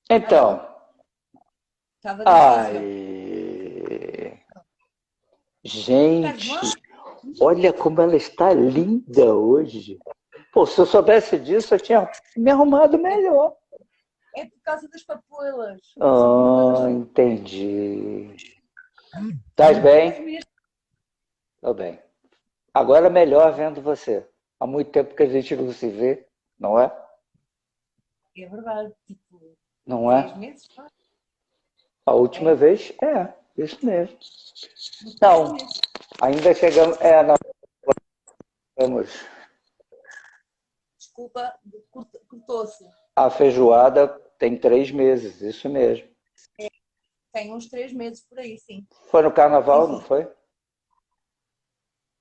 Então, Estava difícil. ai, Estás gente, bom? olha como ela está linda hoje. Pô, se eu soubesse disso, eu tinha me arrumado É, melhor. é por causa das papoilas. São papoilas. Ah, entendi. Estás Não bem? tens mesmo. Tô bem. Agora melhor vendo você. Há muito tempo que a gente não se vê, não é? É verdade. Tipo, Não 3 meses? Pá. A última É? vez, isso mesmo. Uns três Não, meses. ainda chegamos, não chegamos. Desculpa, cortou-se. A feijoada tem 3 meses, isso mesmo. Tem uns 3 meses por aí, sim. Foi no Sim, carnaval, não sim. foi?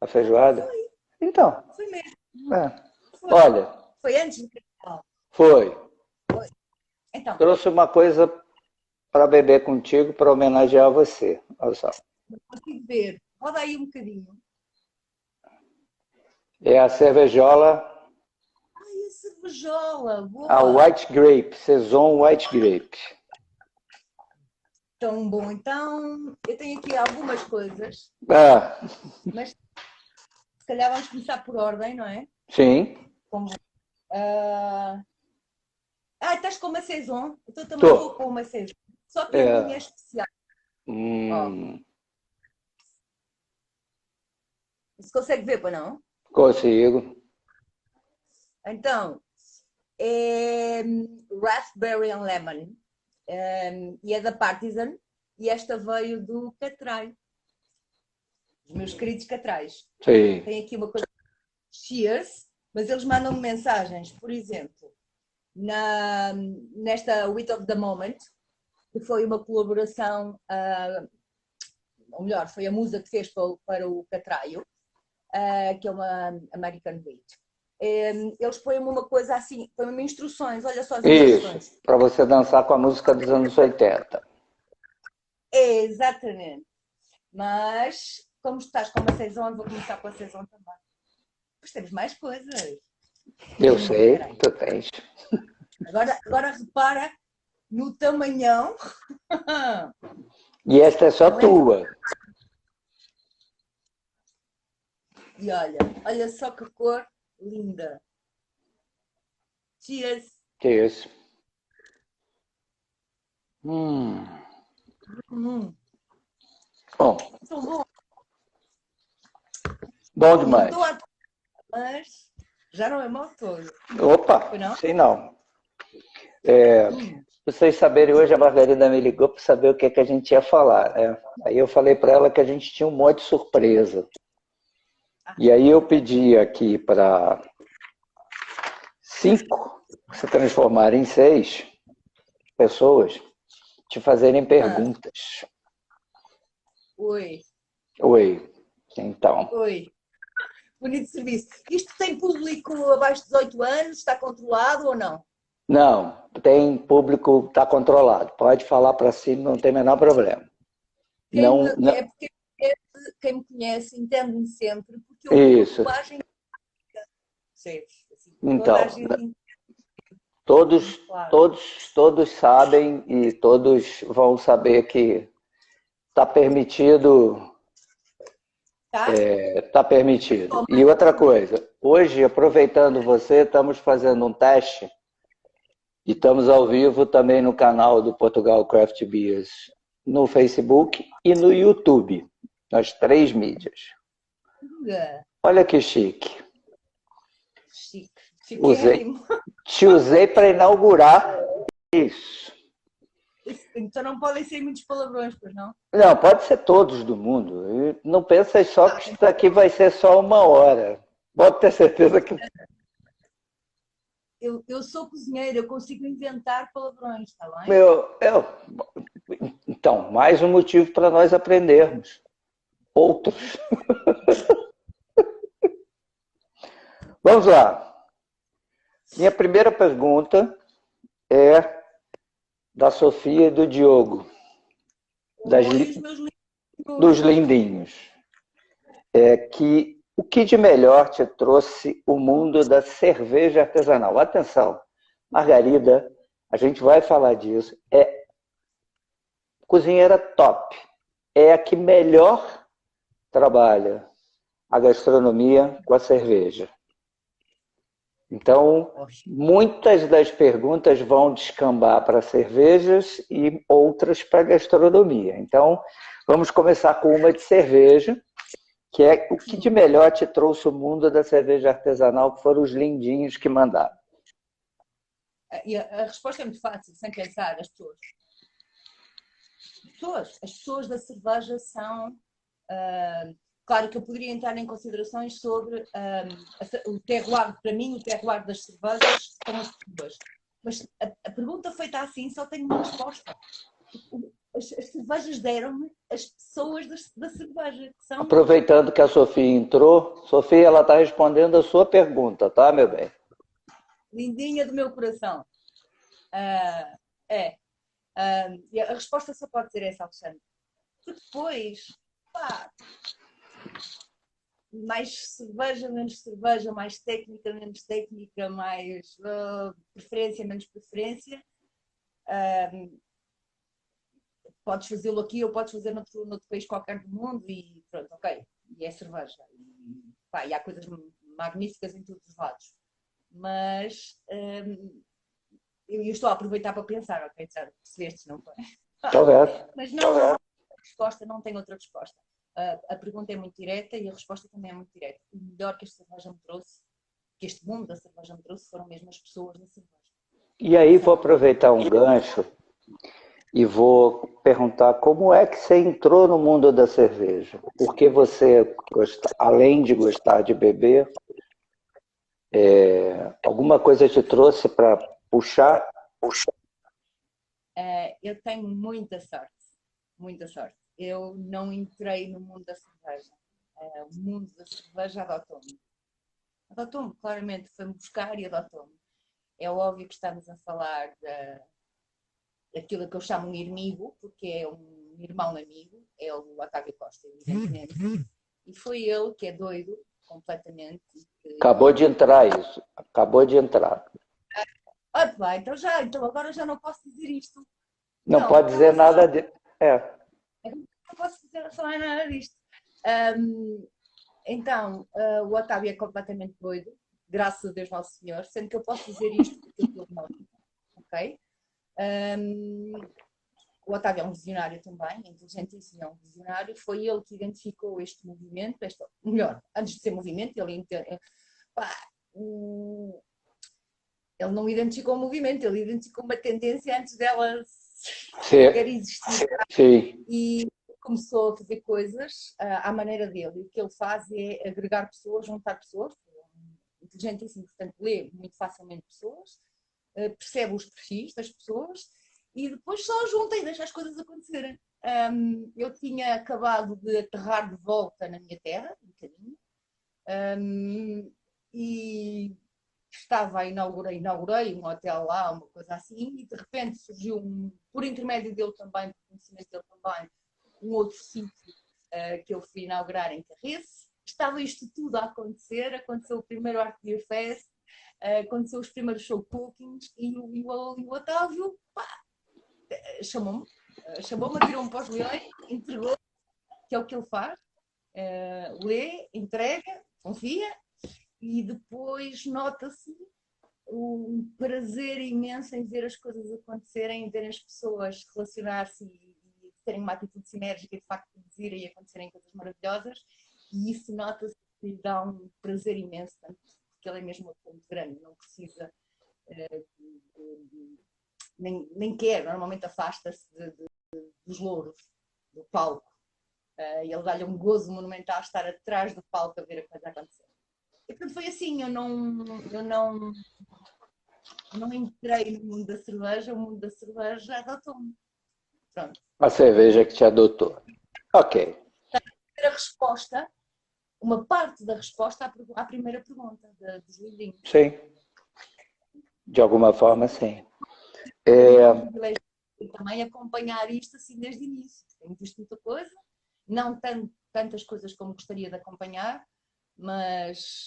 A feijoada? Foi, Então, foi mesmo. é. Foi. Olha, Foi antes do carnaval. foi. Foi. Então, Trouxe uma coisa para beber contigo para homenagear você. Olha só. não consigo ver. Roda aí um bocadinho. É a cervejola, Ai, a cervejola. a Boa. White Grape, Saison White Grape. Tão bom. Então, eu tenho aqui algumas coisas, Ah, mas se calhar vamos começar por ordem, não é? sim, Como, ah, estás com uma saison? Então eu também vou tô. com uma saison. Só que a minha é É, especial. Ó, hum, se consegue ver, pois não? consigo. Então, é Raspberry and Lemon. E é da Partisan. E esta veio do Catrai. Os meus queridos Catrais. Sim. Tem aqui uma coisa. Cheers. Mas eles mandam-me mensagens, por exemplo, nesta Wit of the Moment, que foi uma colaboração, ou melhor, foi a musa que fez para o Catraio, que é uma American Wheat. Eles põem-me uma coisa assim, põem-me instruções, olha só as Isso, instruções. para você dançar com a música dos anos 80. É, exatamente. Mas, como estás com uma saison, vou começar com a saison também. Pois temos mais coisas. Eu sei, Peraí. tu tens. Agora repara no tamanhão. E esta é só Não é? tua. E olha só que cor linda. Cheers. Que é isso? Hum. Hum, Bom, tão bom. bom Não demais. estou a... Mas já não é mal todo. Opa, Foi não? sei não. É, Hum. vocês saberem, hoje a Margarida me ligou para saber o que, é que a gente ia falar, né? Aí eu falei para ela que a gente tinha um monte de surpresa. Ah, E aí eu pedi aqui para 5 se transformarem em 6 pessoas te fazerem ah. perguntas. Oi. Oi, então. Oi. Bonito serviço. Isto tem público abaixo de 18 anos? Está controlado ou não? Não, tem público, está controlado. Pode falar para si, não tem o menor problema. Não, É não, porque quem me conhece entende-me sempre, porque eu uso isso. linguagem. Assim, toda a Então, gente entende todos, muito claro. todos sabem e todos vão saber que está permitido, Tá? está permitido. Toma. E outra coisa, hoje, aproveitando você, estamos fazendo um teste e estamos ao vivo também no canal do Portugal Craft Beers, no Facebook e no YouTube, nas 3 mídias. Olha que chique. Chique. Usei, Chiquérrimo. te usei para inaugurar isso. Então não podem ser muitos palavrões, pois não? Não, pode ser todos do mundo. E não pensa só que isso aqui vai ser só 1 hora. Pode ter certeza que. Eu sou cozinheira, eu consigo inventar palavrões, está bem? Então, mais um motivo para nós aprendermos. Outros. Vamos lá. Minha primeira pergunta é da Sofia e do Diogo, Oi, os meus dos livros. lindinhos. O que de melhor te trouxe o mundo da cerveja artesanal? Atenção, Margarida, a gente vai falar disso. É cozinheira top. É a que melhor trabalha a gastronomia com a cerveja. Então, muitas das perguntas vão descambar para cervejas e outras para gastronomia. Então, vamos começar com uma de cerveja, que é o que de melhor te trouxe o mundo da cerveja artesanal, que foram os lindinhos que mandaram. E a resposta é muito fácil, sem pensar, as pessoas. As pessoas da cerveja são... claro que eu poderia entrar em considerações sobre o terroir, para mim, o terroir das cervejas são as pessoas. Mas a pergunta feita assim só tem uma resposta. As cervejas deram-me as pessoas da cerveja. Que são... Aproveitando que a Sofia entrou, Sofia, ela está respondendo a sua pergunta, tá, meu bem? Lindinha do meu coração. E a resposta só pode ser essa, Alexandre. Porque depois, pá, mais cerveja, menos cerveja, mais técnica, menos técnica, mais preferência, menos preferência. Podes fazê-lo aqui ou podes fazer noutro país qualquer do mundo e pronto, ok. E é cerveja. E há coisas magníficas em todos os lados. Mas eu estou a aproveitar para pensar, ok, já percebeste, não foi? Mas não, a resposta não tem outra resposta. A pergunta é muito direta e a resposta também é muito direta. O melhor que esta cerveja me trouxe, que este mundo da cerveja me trouxe, foram mesmo as pessoas da cerveja. E aí vou aproveitar um gancho e vou perguntar como é que você entrou no mundo da cerveja. Porque você, além de gostar de beber, alguma coisa te trouxe para puxar? Eu tenho muita sorte, muita sorte. Eu não entrei no mundo da cerveja. O mundo da cerveja adotou-me. Adotou-me, claramente, foi-me buscar e adotou-me. É óbvio que estamos a falar daquilo que eu chamo um inimigo, porque é um irmão amigo, é o Otávio Costa, evidentemente. E foi ele que é doido, completamente. Acabou de entrar isso, acabou de entrar. Então agora já não posso dizer isto. Não pode dizer nada de... Não posso falar nada disto. Então, o Otávio é completamente doido, graças a Deus Nosso Senhor, sendo que eu posso dizer isto porque eu estou morto, ok? O Otávio é um visionário também, é inteligentíssimo, é um visionário. Foi ele que identificou este movimento, melhor, antes de ser movimento, ele não identificou o movimento, ele identificou uma tendência antes dela sequer existir. Sim. E começou a fazer coisas à maneira dele. E o que ele faz é agregar pessoas, juntar pessoas, inteligentíssimo, portanto, lê muito facilmente pessoas, percebe os perfis das pessoas e depois só junta e deixa as coisas acontecerem. Eu tinha acabado de aterrar de volta na minha terra, um bocadinho, e inaugurei um hotel lá, uma coisa assim, e de repente surgiu, por intermédio dele também, por conhecimento dele também, um outro sítio que eu fui inaugurar em Carriço. Estava isto tudo a acontecer, aconteceu o primeiro Art Beer Fest, aconteceu os primeiros show cookings e o Otávio chamou-me, atirou-me para os leões, entregou, que é o que ele faz, lê, entrega, confia, e depois nota-se um prazer imenso em ver as coisas acontecerem, em ver as pessoas relacionar-se e terem uma atitude sinérgica e de facto produzirem e acontecerem coisas maravilhosas, e isso nota-se e dá um prazer imenso, tanto porque ele é mesmo muito grande, não precisa nem quer, normalmente afasta-se dos louros, do palco, e ele dá-lhe um gozo monumental estar atrás do palco a ver a coisa acontecer. E portanto foi assim, eu não entrei no mundo da cerveja, o mundo da cerveja adotou-me. Pronto. A cerveja que te adotou. Ok. A resposta, uma parte da resposta à primeira pergunta dos lindinhos. Sim. De alguma forma, sim. E também acompanhar isto assim desde o início. Tenho visto muita coisa, não tantas coisas como gostaria de acompanhar, mas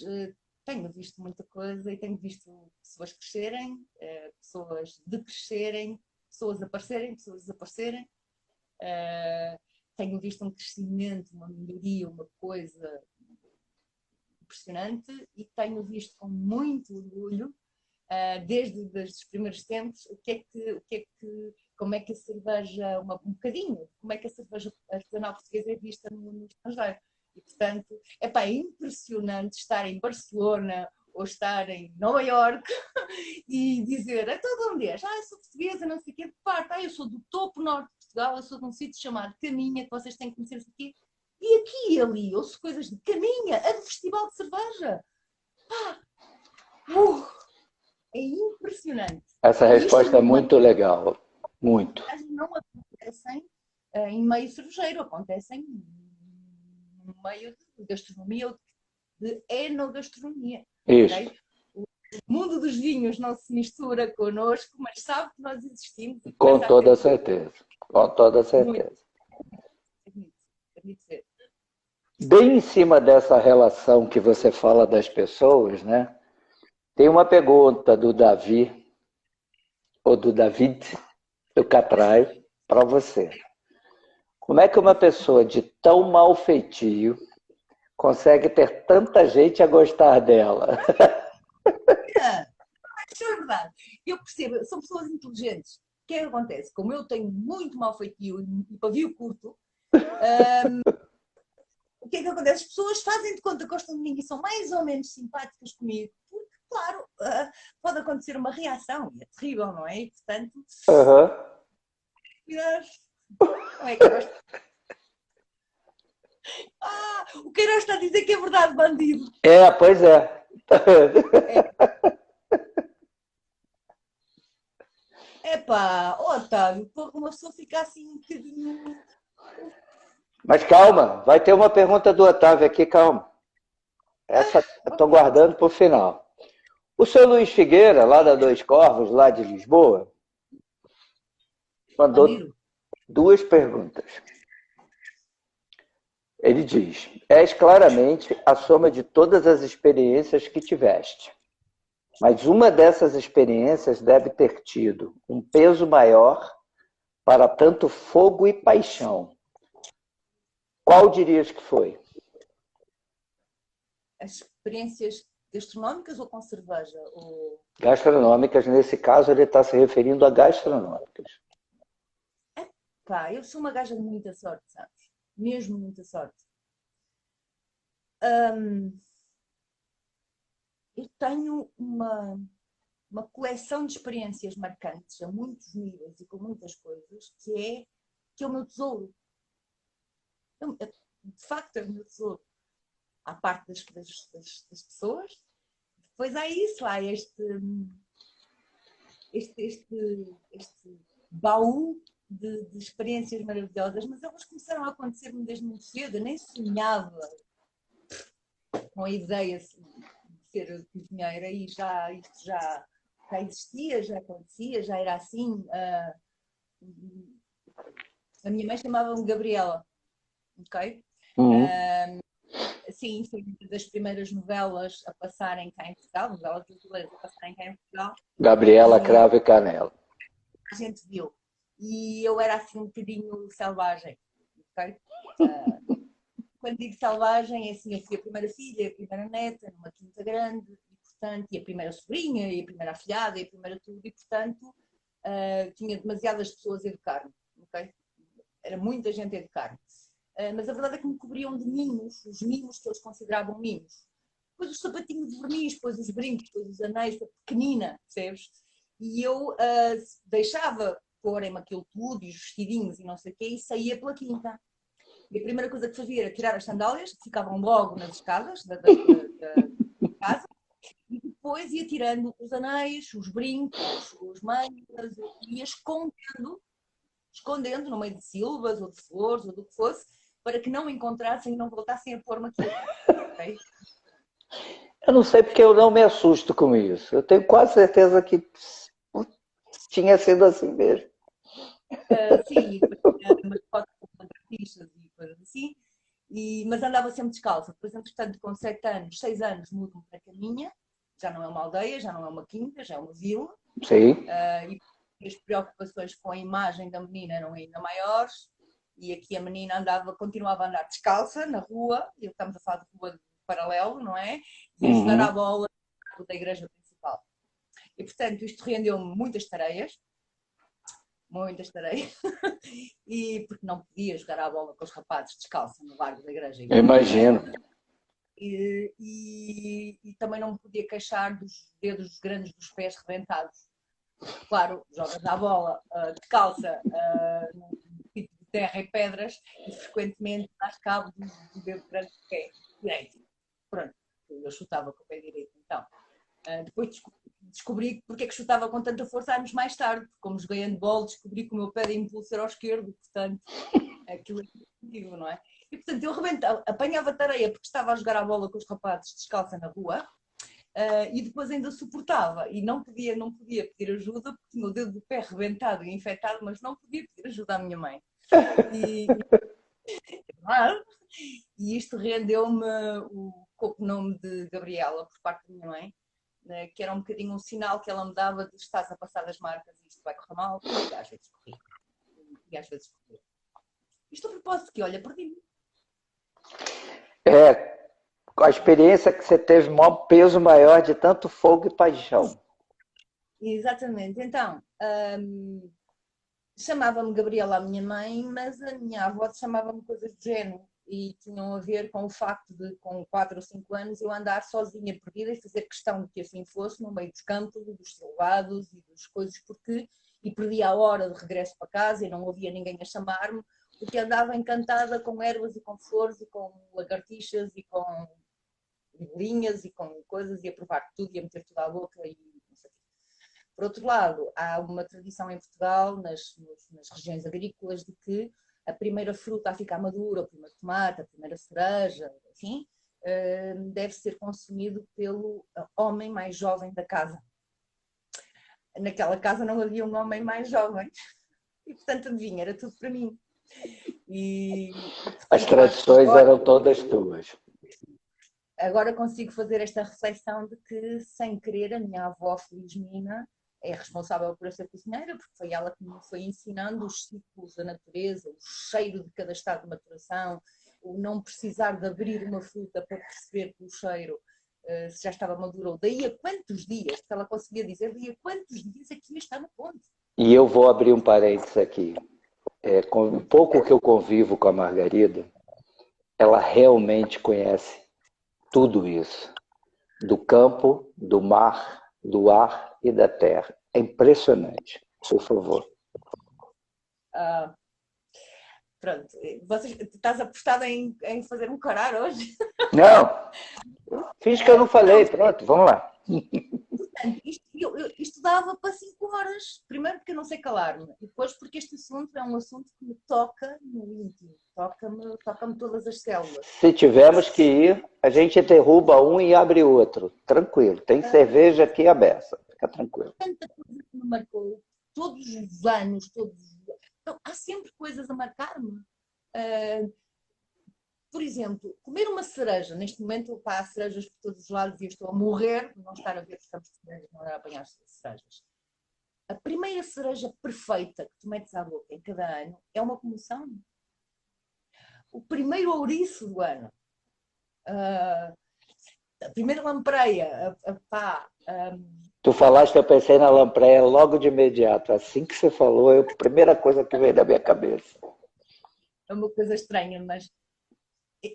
tenho visto muita coisa e tenho visto pessoas crescerem, pessoas decrescerem, pessoas aparecerem, pessoas desaparecerem. Tenho visto um crescimento, uma melhoria, uma coisa impressionante e tenho visto com muito orgulho, desde os primeiros tempos, como é que a cerveja, um bocadinho, como é que a cerveja artesanal portuguesa é vista no estrangeiro. E, portanto, é impressionante estar em Barcelona ou estar em Nova Iorque e dizer, então de onde és? Eu sou portuguesa, não sei o quê, de parte, eu sou do topo norte de Portugal, eu sou de um sítio chamado Caminha, que vocês têm que conhecer aqui. E aqui e ali, ouço coisas de Caminha, a do Festival de Cerveja. É impressionante. Essa resposta é muito legal. Muito. Não acontecem em meio cervejeiro, acontecem no meio de gastronomia ou de enogastronomia. Isso. Okay? O mundo dos vinhos não se mistura connosco, mas sabe que nós existimos. Com toda certeza. Com toda certeza. Bem em cima dessa relação que você fala das pessoas, né? Tem uma pergunta do Davi, ou do David, do Catraio, para você. Como é que uma pessoa de tão mau feitio consegue ter tanta gente a gostar dela? Isso é verdade. Eu percebo, são pessoas inteligentes. O que é que acontece? Como eu tenho muito mau feitio e pavio curto, o que é que acontece? As pessoas fazem de conta que gostam de mim e são mais ou menos simpáticas comigo, porque, claro, pode acontecer uma reação, e é terrível, não é? E, portanto, como é que eu gosto? O Queiroz está a dizer que é verdade, bandido. Pois é. Otávio, uma pessoa fica assim um bocadinho... Mas calma, vai ter uma pergunta do Otávio aqui, calma. Essa eu estou guardando para o final. O seu Luiz Figueira, lá da Dois Corvos, lá de Lisboa, mandou 2 perguntas. Ele diz: és claramente a soma de todas as experiências que tiveste. Mas uma dessas experiências deve ter tido um peso maior para tanto fogo e paixão. Qual dirias que foi? As experiências gastronómicas ou com cerveja? Gastronômicas, nesse caso, ele está se referindo a gastronômicas. Eu sou uma gaja de muita sorte, sabes? Mesmo muita sorte. Eu tenho uma coleção de experiências marcantes a muitos níveis e com muitas coisas, que é o meu tesouro. De facto, é o meu tesouro. À parte das pessoas, depois há isso, há este baú de experiências maravilhosas, mas elas começaram a acontecer-me desde muito cedo. Eu nem sonhava com a ideia de ser cozinheira e isto já existia, já acontecia, já era assim. A minha mãe chamava-me Gabriela, ok? Sim, foi uma das primeiras novelas a passarem cá em Portugal, novelas brasileiras a passarem cá em Portugal. Gabriela Cravo e Canela. A gente viu. E eu era assim um bocadinho selvagem, ok? Quando digo selvagem, é assim, eu fui a primeira filha, a primeira neta, numa quinta grande, e portanto, e a primeira sobrinha, e a primeira afilhada, e a primeira tudo, e portanto, tinha demasiadas pessoas a educar-me, ok? Era muita gente a educar-me. Mas a verdade é que me cobriam de mimos, os mimos que eles consideravam mimos. Depois os sapatinhos de verniz, depois os brincos, depois os anéis, pequenina, percebes? E eu deixava porem-me aquilo tudo, e os vestidinhos e não sei o quê, e saía pela quinta. E a primeira coisa que fazia era tirar as sandálias, que ficavam logo nas escadas da casa, e depois ia tirando os anéis, os brincos, os manhas, ia escondendo no meio de silvas, ou de flores, ou do que fosse, para que não encontrassem e não voltassem a pôr-me aquilo. Okay? Eu não sei porque eu não me assusto com isso. Eu tenho quase certeza que tinha sido assim mesmo. Sim, umas fotos com artistas e coisas assim. Mas andava sempre descalça. Depois, entretanto, com 7 anos, 6 anos, mudo-me para Caminha. Já não é uma aldeia, já não é uma quinta, já é uma vila. Sim. E as preocupações com a imagem da menina eram ainda maiores. E aqui a menina continuava a andar descalça na rua. E estamos a falar de rua de paralelo, não é? E a jogar à bola da igreja principal. E, portanto, isto rendeu-me muitas tareias. E porque não podia jogar à bola com os rapazes descalço no largo da igreja. Imagino. E também não me podia queixar dos dedos grandes dos pés rebentados. Claro, jogas à bola descalça num tipo de terra e pedras e frequentemente dás cabo do dedo grande do pé direito. Pronto, eu chutava com o pé direito. Então, depois descobri porque é que chutava com tanta força anos mais tarde. Como joguei handball, descobri que o meu pé de impulso era ao esquerdo, portanto, aquilo é positivo, não é? E portanto, eu apanhava tareia porque estava a jogar a bola com os rapazes descalça na rua e depois ainda suportava e não podia pedir ajuda porque tinha o dedo do pé rebentado e infectado, mas não podia pedir ajuda à minha mãe. E isto rendeu-me o nome de Gabriela por parte da minha mãe, que era um bocadinho um sinal que ela me dava de estás a passar das marcas e isto vai correr mal, e às vezes corria. Isto a propósito que, olha, perdi-me. A experiência que você teve, maior peso maior de tanto fogo e paixão. Exatamente. Então, chamava-me Gabriela a minha mãe, mas a minha avó chamava-me coisas do género. E tinham a ver com o facto de, com 4 ou 5 anos, eu andar sozinha, perdida, e fazer questão de que assim fosse, no meio dos campos, dos silvados e das coisas, e perdia a hora de regresso para casa e não ouvia ninguém a chamar-me, porque andava encantada com ervas e com flores e com lagartixas e com linhas e com coisas, e a provar tudo e a meter tudo à boca e não sei o quê. Por outro lado, há uma tradição em Portugal, nas regiões agrícolas, de que a primeira fruta a ficar madura, o primeiro tomate, a primeira cereja, enfim, deve ser consumido pelo homem mais jovem da casa. Naquela casa não havia um homem mais jovem. E, portanto, adivinha, era tudo para mim. As tradições eram todas tuas. Agora consigo fazer esta reflexão de que, sem querer, a minha avó Felizmina é responsável por essa cozinheira, porque foi ela que me foi ensinando os ciclos da natureza, o cheiro de cada estado de maturação, o não precisar de abrir uma fruta para perceber pelo cheiro se já estava madura ou daí a quantos dias, porque ela conseguia dizer daí a quantos dias aqui está no ponto. E eu vou abrir um parênteses aqui. Com o pouco que eu convivo com a Margarida, ela realmente conhece tudo isso. Do campo, do mar, do ar e da terra. É impressionante. Por favor. Pronto. Estás apostado em fazer um corar hoje? Não. Finge que eu não falei. Pronto, vamos lá. Portanto, isto dava para 5 horas. Primeiro porque eu não sei calar-me. E depois porque este assunto é um assunto que me toca no íntimo. Toca-me todas as células. Se tivermos que ir, a gente derruba um e abre outro. Tranquilo. Tem cerveja aqui aberta. Fica tranquilo. Tanta coisa que me marcou. Todos os anos. Então, há sempre coisas a marcar-me. Por exemplo, comer uma cereja. Neste momento, há cerejas por todos os lados e eu estou a morrer de não estar a ver os campos de cerejas, não a apanhar cerejas. A primeira cereja perfeita que tu metes à boca em cada ano é uma comoção. O primeiro ouriço do ano. A primeira lampreia. Tu falaste, eu pensei na lampreia logo de imediato. Assim que você falou, é a primeira coisa que veio da minha cabeça. É uma coisa estranha, mas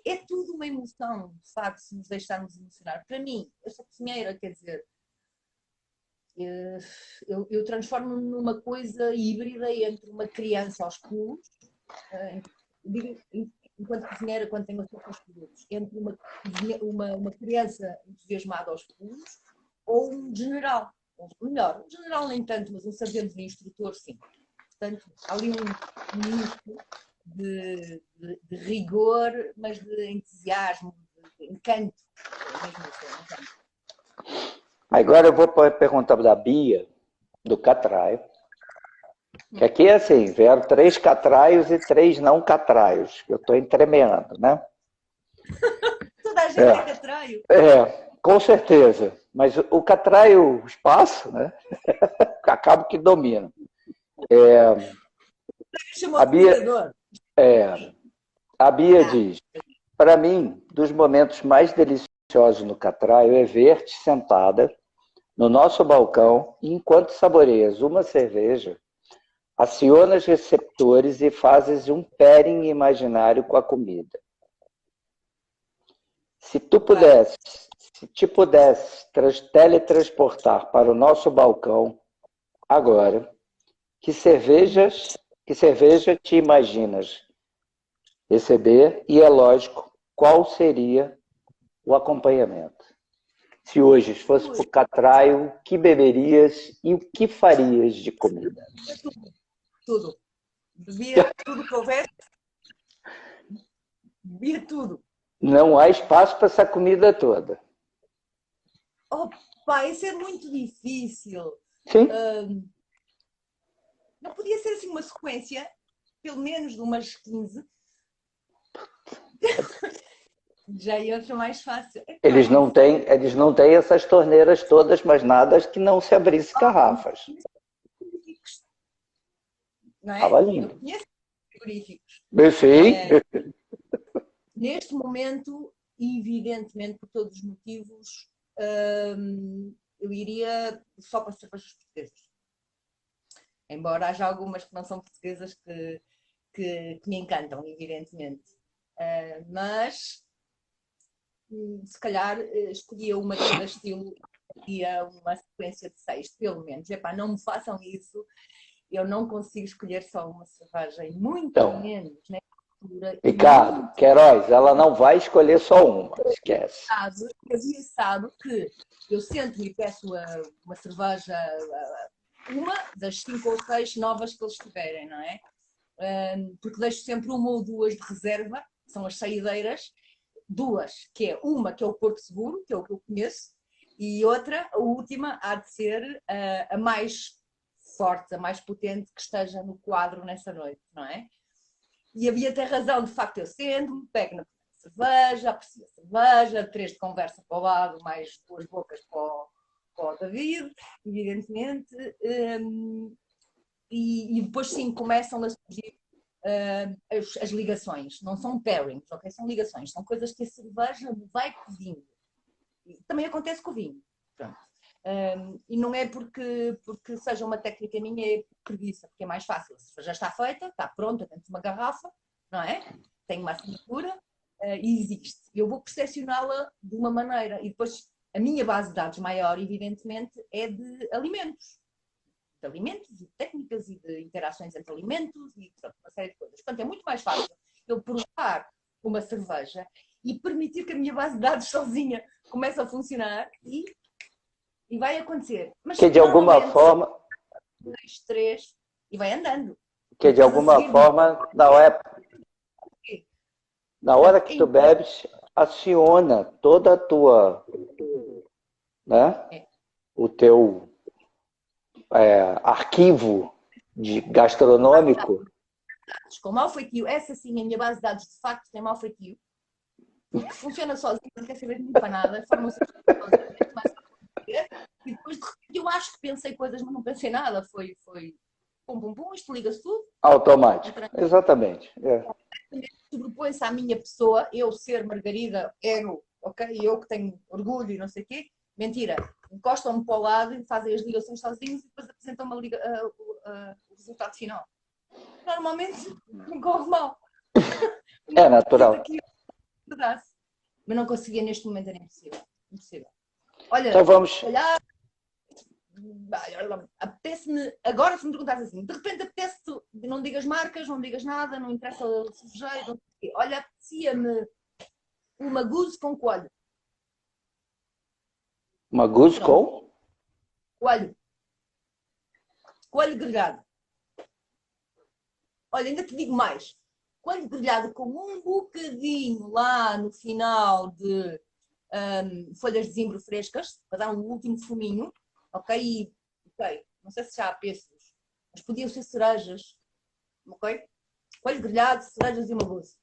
é tudo uma emoção, de facto, se nos deixarmos emocionar. Para mim, eu sou cozinheira, quer dizer, eu transformo-me numa coisa híbrida entre uma criança aos pulos, enquanto cozinheira, quando tenho acesso aos produtos, entre uma criança entusiasmada aos pulos ou um general. Melhor, um general nem tanto, mas um sargento de instrutor, sim. Portanto, há ali um misto de rigor, mas de entusiasmo, de encanto. Agora eu vou perguntar da Bia, do catraio. Que aqui é assim, vieram 3 catraios e 3 não catraios. Eu estou entremeando, né? Toda a gente é catraio. Com certeza. Mas o catraio, o espaço, né? Acaba que domina. Chamou A de Bia, cuidador. a Bia diz, para mim, dos momentos mais deliciosos no catraio é ver-te sentada no nosso balcão e enquanto saboreias uma cerveja, acionas receptores e fazes um pairing imaginário com a comida. Se te pudesses teletransportar para o nosso balcão agora, que cerveja te imaginas receber? E é lógico, qual seria o acompanhamento? Se hoje fosse para o catraio, o que beberias e o que farias de comida? Tudo. Bebia tudo que houvesse. Bebia tudo. Não há espaço para essa comida toda. Oh, pá, isso é muito difícil. Sim. Não podia ser assim uma sequência, pelo menos de umas 15. Já ia ser mais fácil. Eles não têm essas torneiras todas, mas nada que não se abrisse garrafas. Não é? Estava lindo. Eu conheço frigoríficos. Sim. Neste momento, evidentemente, por todos os motivos, eu iria só para cervejas portuguesas. Embora haja algumas que não são portuguesas que me encantam, evidentemente. Mas, se calhar, escolhia uma de cada estilo e uma sequência de 6, pelo menos. Epá, não me façam isso. Eu não consigo escolher só uma cerveja, muito Então, menos, né? Ricardo, Queiroz, ela não vai escolher só uma, esquece. A Bia sabe que eu sento-me e peço uma cerveja, uma das 5 ou 6 novas que eles tiverem, não é? Porque deixo sempre uma ou duas de reserva, são as saideiras, duas, que é uma que é o Porto Seguro, que é o que eu conheço, e outra, a última, há de ser a mais forte, a mais potente que esteja no quadro nessa noite, não é? E havia até razão, de facto, eu sento-me, pego na cerveja, aprecio a cerveja, 3 de conversa para o lado, mais 2 bocas para o David, evidentemente, e depois sim começam a surgir as ligações, não são pairings, ok? São ligações, são coisas que a cerveja vai pedindo. E também acontece com o vinho, pronto. E não é porque seja uma técnica minha, é preguiça, porque é mais fácil. A cerveja já está feita, está pronta dentro de uma garrafa, não é? Tem uma assinatura e existe. Eu vou percepcioná-la de uma maneira. E depois a minha base de dados maior, evidentemente, é de alimentos. De alimentos e de técnicas e de interações entre alimentos e pronto, uma série de coisas. Portanto, é muito mais fácil eu provar uma cerveja e permitir que a minha base de dados sozinha comece a funcionar e vai acontecer. Mas que de alguma forma... 2, 3, e vai andando. Que de alguma forma, na hora que tu bebes, aciona toda a tua... Né? O teu arquivo gastronômico. Com mau feitio, essa sim, a minha base de dados de facto tem mau feitio. Porque funciona sozinho, não quer saber de mim para nada, forma-se e depois de repente eu acho que pensei coisas, mas não pensei nada. Foi pum, pum, pum, isto liga-se tudo. Automático, exatamente. Sobrepõe-se à minha pessoa, eu ser Margarida, ego, ok? Eu que tenho orgulho e não sei o quê. Mentira, encostam-me para o lado e fazem as ligações sozinhos e depois apresentam-me o resultado final. Normalmente não corre mal. É natural. Mas não conseguia neste momento, era impossível. Impossível. Olha, então vamos... olhar, apetece-me, agora se me perguntas assim, de repente apetece-te, não digas marcas, não digas nada, não interessa o cervejeiro, não sei o quê. Olha, apetecia-me uma gousse com coelho. Uma gousse com? Coelho. Coelho grelhado. Olha, ainda te digo mais. Coelho grelhado com um bocadinho lá no final de folhas de zimbro frescas, para dar um último fuminho, ok? Não sei se já há pêssegos, mas podiam ser cerejas, ok? Coelho grelhado, cerejas e uma gousse.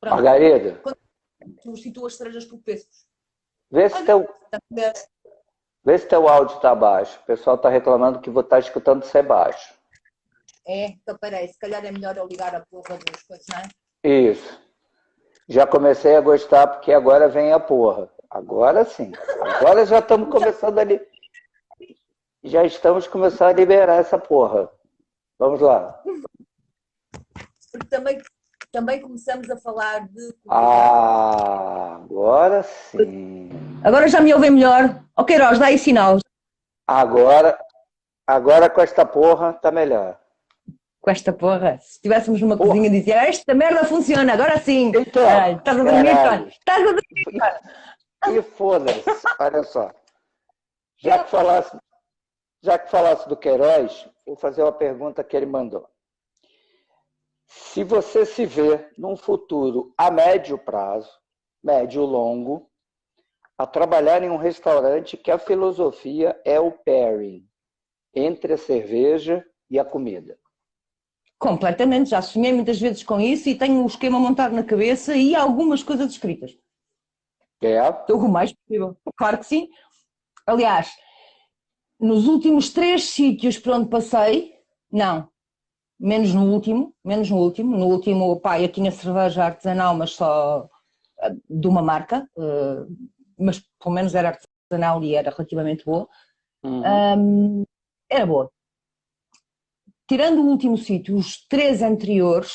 Margarida, substitua as cerejas por pêssegos. Vê se teu, vê se teu áudio está baixo. O pessoal está reclamando que vou estar escutando você baixo. Então peraí, se calhar é melhor eu ligar a porra das coisas, não é? Isso. Já comecei a gostar porque agora vem a porra. Agora sim. Agora já estamos começando já estamos começando a liberar essa porra. Vamos lá. Porque também começamos a falar de comida. Agora sim. Agora já me ouvem melhor. Ó Queiroz, dá aí sinal. Agora com esta porra está melhor. Com esta porra, se estivéssemos numa cozinha dizia, esta merda funciona, agora sim. Então, estás a dormir, cara. Estás a dormir, cara. E foda-se, olha só. Já que falasse do Queiroz, vou fazer uma pergunta que ele mandou. Se você se vê num futuro a médio prazo, médio longo, a trabalhar em um restaurante que a filosofia é o pairing entre a cerveja e a comida. Completamente, já sonhei muitas vezes com isso e tenho um esquema montado na cabeça e algumas coisas escritas. O mais possível, claro que sim. Aliás, nos últimos 3 sítios por onde passei, não, menos no último, no último, pá, eu tinha cerveja artesanal, mas só de uma marca, mas pelo menos era artesanal e era relativamente boa. Era boa. Tirando o último sítio, os 3 anteriores,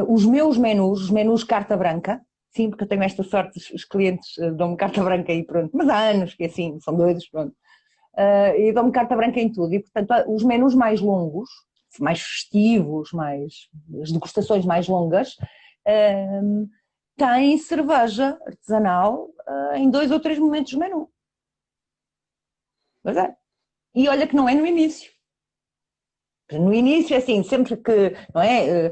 os meus menus, os menus carta branca, sim, porque eu tenho esta sorte, os clientes dão-me carta branca e pronto, mas há anos que assim, são doidos, pronto, e dão-me carta branca em tudo, e portanto os menus mais longos, mais festivos, as degustações mais longas, têm cerveja artesanal em 2 ou 3 momentos do menu. Pois é. E olha que não é no início. No início, assim, sempre que, não é,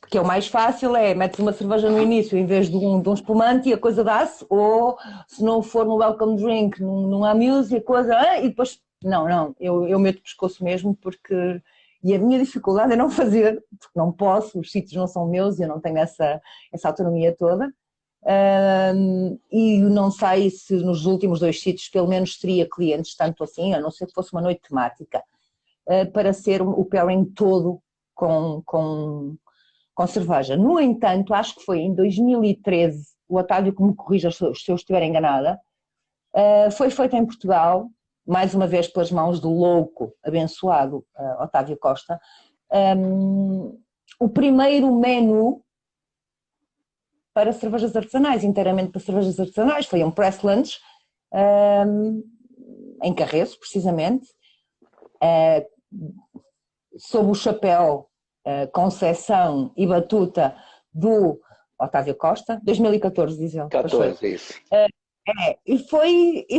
que é o mais fácil metes uma cerveja no início em vez de um espumante e a coisa dá-se, ou se não for no welcome drink, num amuse e a coisa, e depois, não, eu meto o pescoço mesmo porque, e a minha dificuldade é não fazer, porque não posso, os sítios não são meus e eu não tenho essa autonomia toda, e não sei se nos últimos 2 sítios pelo menos teria clientes tanto assim, a não ser que fosse uma noite temática, para ser o pairing todo com cerveja. No entanto, acho que foi em 2013, o Otávio que me corrija se eu estiver enganada, foi feito em Portugal, mais uma vez pelas mãos do louco, abençoado Otávio Costa, o primeiro menu para cervejas artesanais, inteiramente para cervejas artesanais, foi um press lunch, em Carreço, precisamente, sob o chapéu, concessão e batuta do Otávio Costa, 2014, diz ele. 14, isso. E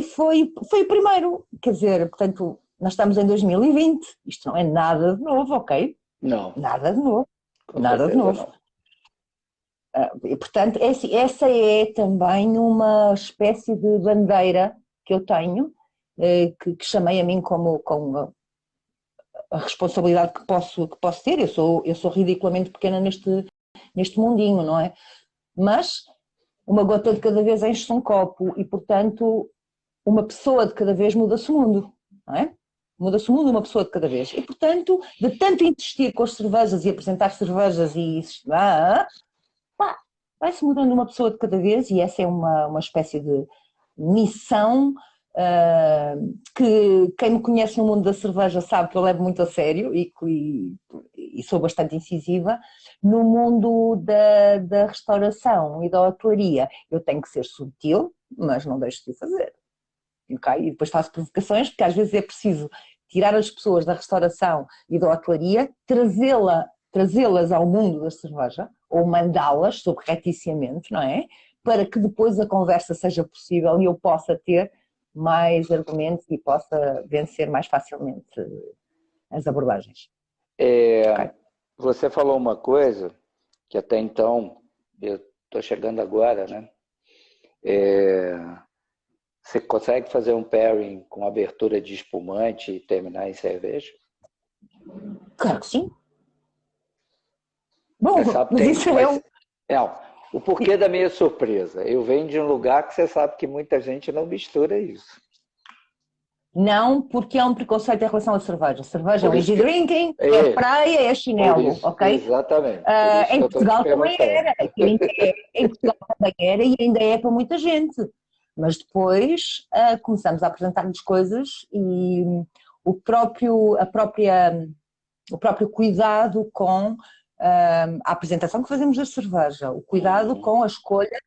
foi o primeiro, quer dizer, portanto, nós estamos em 2020, isto não é nada de novo, ok? Não. Nada de novo, Com nada de novo. não. E, portanto, essa é também uma espécie de bandeira que eu tenho, que chamei a mim como a responsabilidade que posso ter. Eu sou ridiculamente pequena neste mundinho, não é? Mas uma gota de cada vez enche-se um copo e, portanto, uma pessoa de cada vez muda-se o mundo, não é? Muda-se o mundo uma pessoa de cada vez. E, portanto, de tanto insistir com as cervejas e apresentar cervejas e vai-se mudando uma pessoa de cada vez e essa é uma espécie de missão que quem me conhece no mundo da cerveja sabe que eu levo muito a sério e sou bastante incisiva. No mundo da restauração e da hotelaria eu tenho que ser sutil, mas não deixo de o fazer. Okay? E depois faço provocações, porque às vezes é preciso tirar as pessoas da restauração e da hotelaria, trazê-las ao mundo da cerveja, ou mandá-las sob reticência, não é? Para que depois a conversa seja possível e eu possa ter mais argumentos e possa vencer mais facilmente as abordagens. Okay. Você falou uma coisa que até então, eu estou chegando agora, né? Você consegue fazer um pairing com abertura de espumante e terminar em cerveja? Claro que sim. Bom, mas isso é o... O porquê da minha surpresa? Eu venho de um lugar que você sabe que muita gente não mistura isso. Não, porque há um preconceito em relação à cerveja. Cerveja é Por um isso easy que drinking, é é, praia, é por chinelo, isso, ok? exatamente. Por isso que Em eu estou te Portugal também perguntando. era, aqui ainda é, em Portugal também era e ainda é para muita gente. Mas depois começamos a apresentar-nos coisas e o próprio, a própria, o próprio cuidado com a apresentação que fazemos da cerveja, o cuidado com a escolha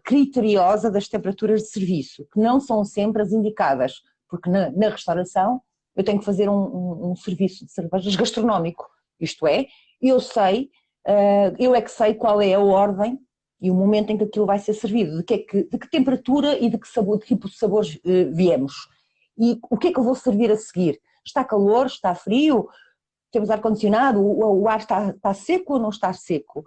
criteriosa das temperaturas de serviço, que não são sempre as indicadas, porque na restauração eu tenho que fazer um serviço de cervejas gastronómico, isto é, eu sei, eu é que sei qual é a ordem e o momento em que aquilo vai ser servido, de que temperatura e de que sabor, de tipo de sabores viemos. E o que é que eu vou servir a seguir? Está calor? Está frio? Temos ar-condicionado? O ar está seco ou não está seco?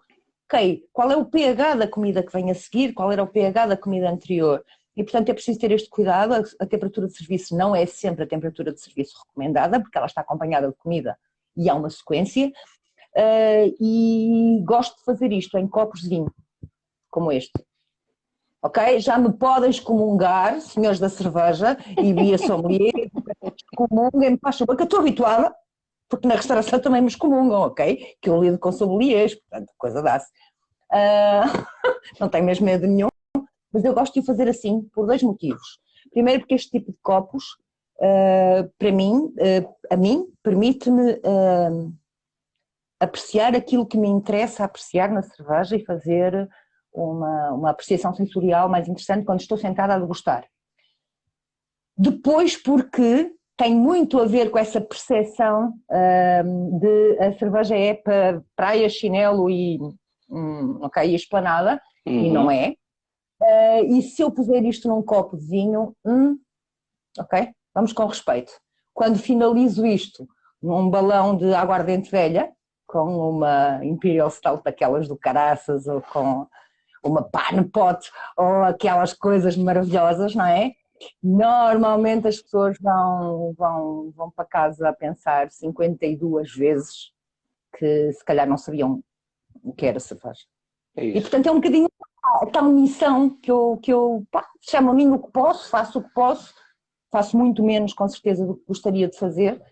Ok, qual é o pH da comida que vem a seguir? Qual era o pH da comida anterior? E, portanto, é preciso ter este cuidado. A temperatura de serviço não é sempre a temperatura de serviço recomendada, porque ela está acompanhada de comida e há uma sequência. E gosto de fazer isto em copos de vinho, como este. Ok? Já me podem excomungar, senhores da cerveja e via sommelier, excomunguem-me, faz favor, que eu estou habituada, porque na restauração também me excomungam, ok? Que eu lido com sommeliers, portanto, coisa dá-se. Não tenho mesmo medo nenhum, mas eu gosto de o fazer assim, por dois motivos. Primeiro porque este tipo de copos, para mim, a mim, permite-me apreciar aquilo que me interessa apreciar na cerveja e fazer uma apreciação sensorial mais interessante quando estou sentada a degustar. Depois porque tem muito a ver com essa percepção de a cerveja é para praia, chinelo e esplanada, e não é. E se eu puser isto num copo de vinho, ok, vamos com respeito. Quando finalizo isto num balão de aguardente velha, com uma Imperial Stout daquelas do caraças, ou com uma pan pot, ou aquelas coisas maravilhosas, não é? Normalmente as pessoas vão para casa a pensar 52 vezes que se calhar não sabiam o que era cerveja. E portanto é um bocadinho a tal missão que eu chamo a mim o que posso, faço o que posso, faço muito menos com certeza do que gostaria de fazer,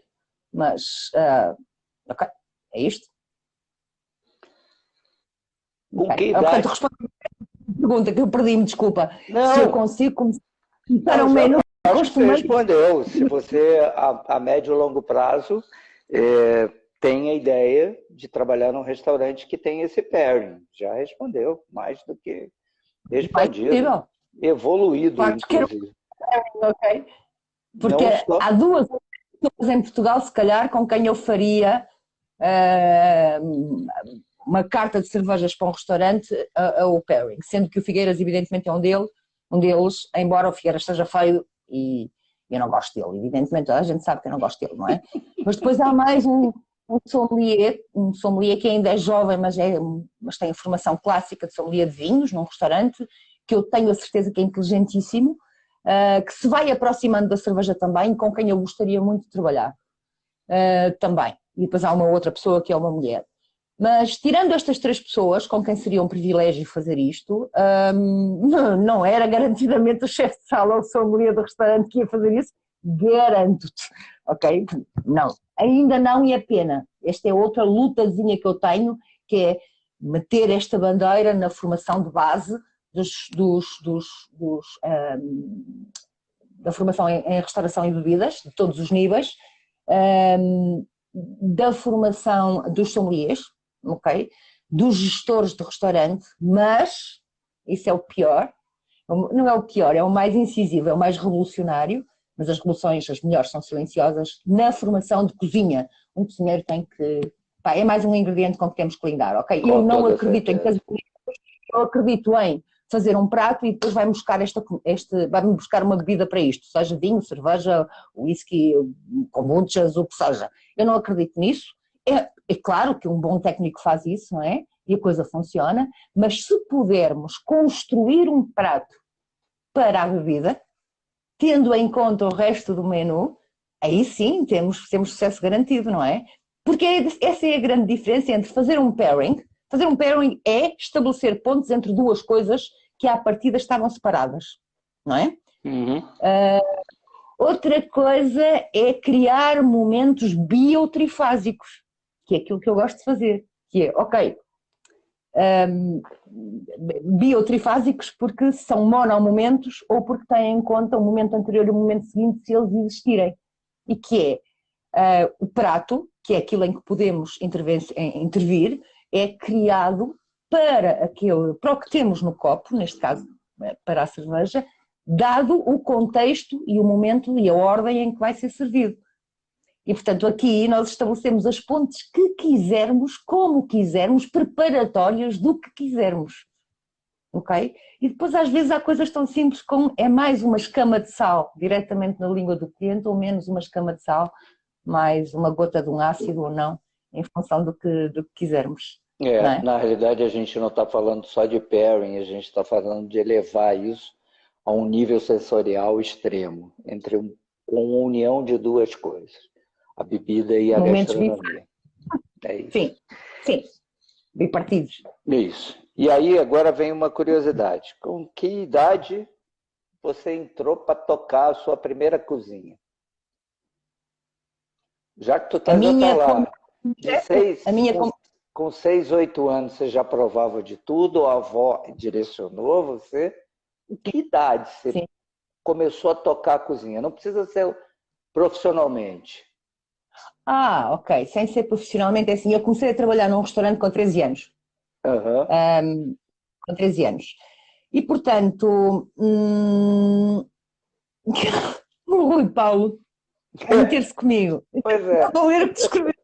mas ok, é isto. Okay. Portanto, respondo a pergunta que eu perdi-me, desculpa. Não. Se eu consigo começar um menu. Acho que você respondeu. Se você, a médio e longo prazo, tem a ideia de trabalhar num restaurante que tem esse pairing. Já respondeu, mais do que respondido. Evoluído, inclusive. Ok. Porque há duas pessoas em Portugal, se calhar, com quem eu faria uma carta de cervejas para um restaurante ao pairing, sendo que o Figueiras evidentemente é um deles, embora o Figueiras seja feio e eu não gosto dele, evidentemente a gente sabe que eu não gosto dele, não é? Mas depois há mais um sommelier que ainda é jovem, mas tem a formação clássica de sommelier de vinhos num restaurante, que eu tenho a certeza que é inteligentíssimo, que se vai aproximando da cerveja também, com quem eu gostaria muito de trabalhar também. E depois há uma outra pessoa que é uma mulher. Mas tirando estas três pessoas, com quem seria um privilégio fazer isto, não era garantidamente o chefe de sala ou o sommelier do restaurante que ia fazer isso, garanto-te, ok? Não, ainda não, e é pena. Esta é outra lutazinha que eu tenho, que é meter esta bandeira na formação de base da formação em restauração e bebidas, de todos os níveis, da formação dos sommeliers, ok? Dos gestores de restaurante, mas, isso é o pior, não é o pior, é o mais incisivo, é o mais revolucionário, mas as revoluções, as melhores são silenciosas, na formação de cozinha. Um cozinheiro tem que... é mais um ingrediente com que temos que lidar, ok? Eu não acredito em casamento, eu acredito em fazer um prato e depois vai-me buscar uma bebida para isto, seja vinho, cerveja, whisky, kombuchas, o que seja. Eu não acredito nisso. É claro que um bom técnico faz isso, não é? E a coisa funciona, mas se pudermos construir um prato para a bebida, tendo em conta o resto do menu, aí sim temos sucesso garantido, não é? Porque essa é a grande diferença entre fazer um pairing, Fazer um pairing é estabelecer pontos entre duas coisas que à partida estavam separadas, não é? Uhum. Outra coisa é criar momentos biotrifásicos, que é aquilo que eu gosto de fazer, que é, ok, biotrifásicos porque são monomomentos ou porque têm em conta o momento anterior e o momento seguinte se eles existirem. E que é o prato, que é aquilo em que podemos intervir, é criado para o que temos no copo, neste caso para a cerveja, dado o contexto e o momento e a ordem em que vai ser servido. E, portanto, aqui nós estabelecemos as pontes que quisermos, como quisermos, preparatórios do que quisermos. Ok? E depois, às vezes, há coisas tão simples como é mais uma escama de sal, diretamente na língua do cliente, ou menos uma escama de sal, mais uma gota de um ácido ou não, em função do que quisermos. Não é? Na realidade, a gente não está falando só de pairing, a gente está falando de elevar isso a um nível sensorial extremo, com a união de duas coisas. A bebida e a gastronomia. É isso. Sim. Bipartidos. Isso. E aí agora vem uma curiosidade. Com que idade você entrou para tocar a sua primeira cozinha? Já que tu já está lá, com 6, 8 anos você já provava de tudo, ou a avó direcionou você? Que idade você começou a tocar a cozinha? Não precisa ser profissionalmente. Ok. Sem ser profissionalmente, é assim, eu comecei a trabalhar num restaurante com 13 anos. Uhum. Com 13 anos. E, portanto, o Rui Paulo a meter-se comigo. Pois é. Vou ler o que descrever.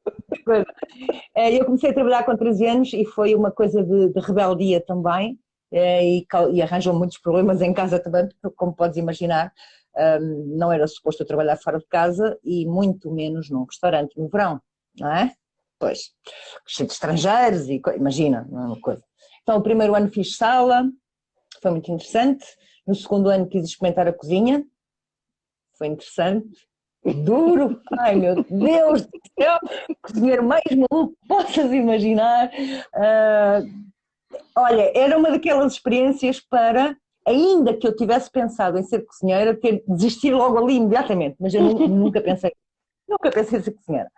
Eu comecei a trabalhar com 13 anos e foi uma coisa de rebeldia também, e arranjou muitos problemas em casa também, porque, como podes imaginar, não era suposto eu trabalhar fora de casa e muito menos num restaurante no verão, não é? Pois, cheio de estrangeiros e imagina, não é uma coisa. Então, o primeiro ano fiz sala, foi muito interessante. No segundo ano quis experimentar a cozinha, foi interessante. Duro, ai meu Deus do céu, cozinheiro mais maluco que possas imaginar. Olha, era uma daquelas experiências para, ainda que eu tivesse pensado em ser cozinheira, desistir logo ali imediatamente, mas eu nunca pensei em ser cozinheira.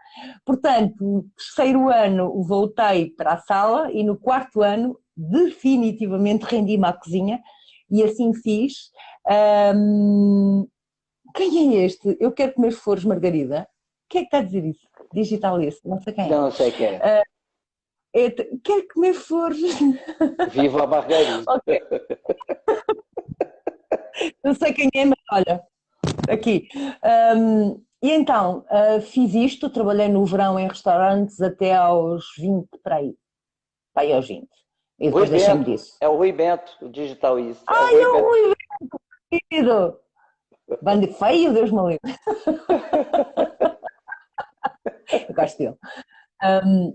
Portanto, no terceiro ano voltei para a sala e no quarto ano definitivamente rendi-me à cozinha e assim fiz. Quem é este? Eu quero comer flores Margarida. Quem é que está a dizer isso? Digital esse, não sei quem é. Não sei quem é. Quero comer flores. Viva a Margarida. Okay. Não sei quem é, mas olha, aqui. E então, fiz isto, trabalhei no verão em restaurantes até aos 20, para aí aos 20. E depois deixei-me disso. É o Rui Bento, o Digital isso. Ai, é o Rui Bento, querido! Bando feio, Deus me livre. Eu gosto dele.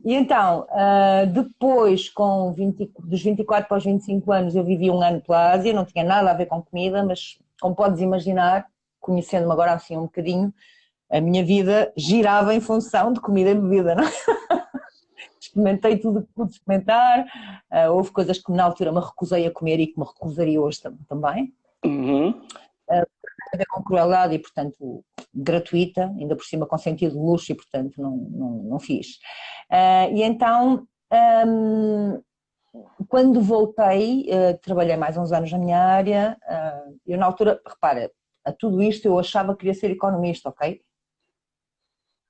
E então, depois, dos 24 para os 25 anos, eu vivi um ano pela Ásia, não tinha nada a ver com comida, mas como podes imaginar, conhecendo-me agora assim um bocadinho, a minha vida girava em função de comida e bebida, não é? Experimentei tudo o que pude experimentar, houve coisas que na altura me recusei a comer e que me recusaria hoje também. Uhum. Com crueldade e, portanto, gratuita, ainda por cima com sentido de luxo e, portanto, não fiz. E então, quando voltei, trabalhei mais uns anos na minha área, eu na altura, repara, a tudo isto eu achava que queria ser economista, ok?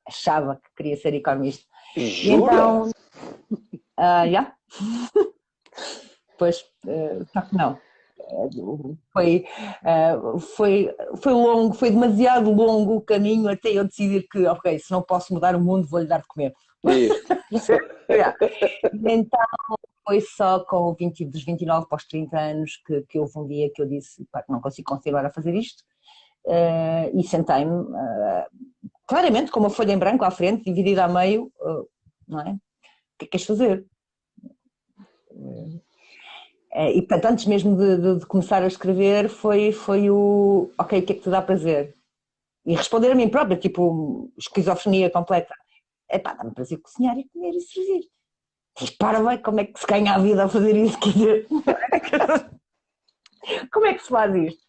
Achava que queria ser economista. Jura? E então, pois, só que não. Foi longo, foi demasiado longo o caminho até eu decidir que, ok, se não posso mudar o mundo, vou-lhe dar de comer. Então, foi só com dos 29 para os 30 anos que houve um dia que eu disse, pá, não consigo continuar a fazer isto, e sentei-me, claramente com uma folha em branco à frente, dividida a meio, não é? O que é que queres fazer? E portanto, antes mesmo de começar a escrever, foi o ok, o que é que te dá prazer? E responder a mim própria, tipo, esquizofrenia completa. Epá, dá-me prazer cozinhar e comer e servir. Diz, para bem, como é que se ganha a vida a fazer isso? Quer dizer, como é que se faz isto?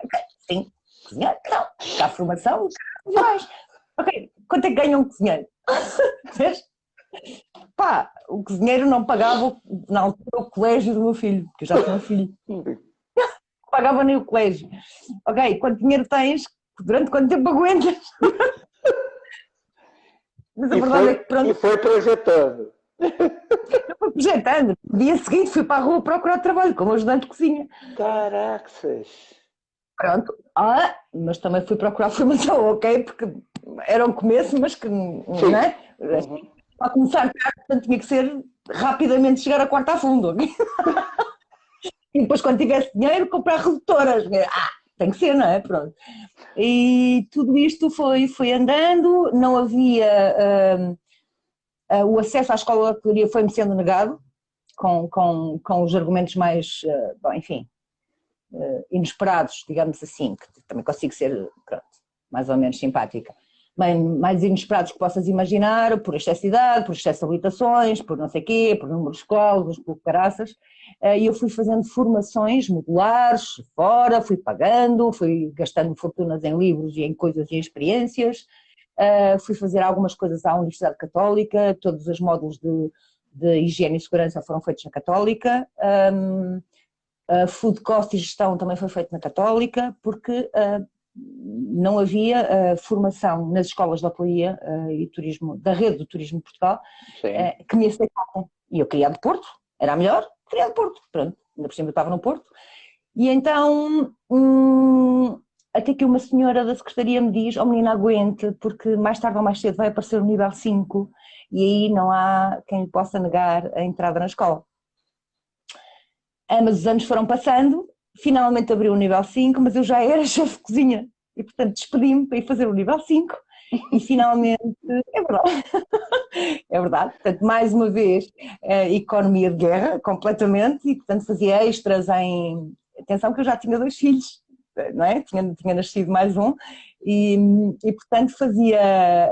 Ok, sim, cozinhar, não, há formação, vais. Ok, quanto é que ganha um cozinheiro? Vês? Pá, o cozinheiro não pagava na altura o colégio do meu filho, porque eu já tinha um filho. Não pagava nem o colégio. Ok, quanto dinheiro tens? Durante quanto tempo aguentas? Mas a verdade é que pronto. E foi projetando. Eu fui projetando. No dia seguinte fui para a rua procurar trabalho como ajudante de cozinha. Caraças! Pronto. Mas também fui procurar formação, ok? Porque era o começo, mas que não é? Uhum. Para começar, portanto, tinha que ser rapidamente chegar a quarta a fundo. Okay? E depois, quando tivesse dinheiro, comprar redutoras. Tem que ser, não é? Pronto. E tudo isto foi andando, não havia. O acesso à escola de hotelaria foi-me sendo negado, com os argumentos mais, bom, enfim, inesperados, digamos assim, que também consigo ser, pronto, mais ou menos simpática. Bem, mais inesperados que possas imaginar, por excesso de idade, por excesso de habilitações, por não sei quê, por número de escolas, por caraças, e eu fui fazendo formações modulares, fora, fui pagando, fui gastando fortunas em livros e em coisas e em experiências, fui fazer algumas coisas à Universidade Católica, todos os módulos de higiene e segurança foram feitos na Católica, food cost e gestão também foi feito na Católica, porque não havia formação nas escolas de hotelaria e turismo, da rede do turismo de Portugal, que me aceitavam. E eu queria de Porto, era a melhor, queria de Porto, pronto, ainda por cima eu estava no Porto. E então, até que uma senhora da secretaria me diz, menina, aguente, porque mais tarde ou mais cedo vai aparecer o nível 5 e aí não há quem lhe possa negar a entrada na escola. Mas os anos foram passando, finalmente abriu o nível 5, mas eu já era chefe de cozinha e portanto despedi-me para ir fazer o nível 5 e finalmente, é verdade, é verdade, portanto mais uma vez economia de guerra completamente e portanto fazia extras em, atenção que eu já tinha 2 filhos, não é? Tinha nascido mais um e portanto fazia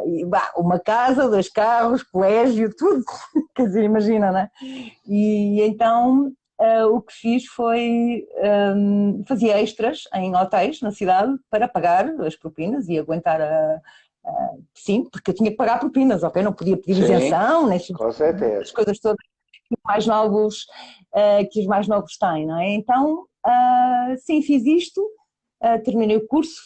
uma casa, 2 carros, colégio, tudo, quer dizer, imagina, não é? E então o que fiz foi fazia extras em hotéis na cidade para pagar as propinas e aguentar sim, porque eu tinha que pagar propinas, ok? Não podia pedir isenção, nem com certeza. as coisas todas que os mais novos têm, não é? Então, sim, fiz isto, terminei o curso,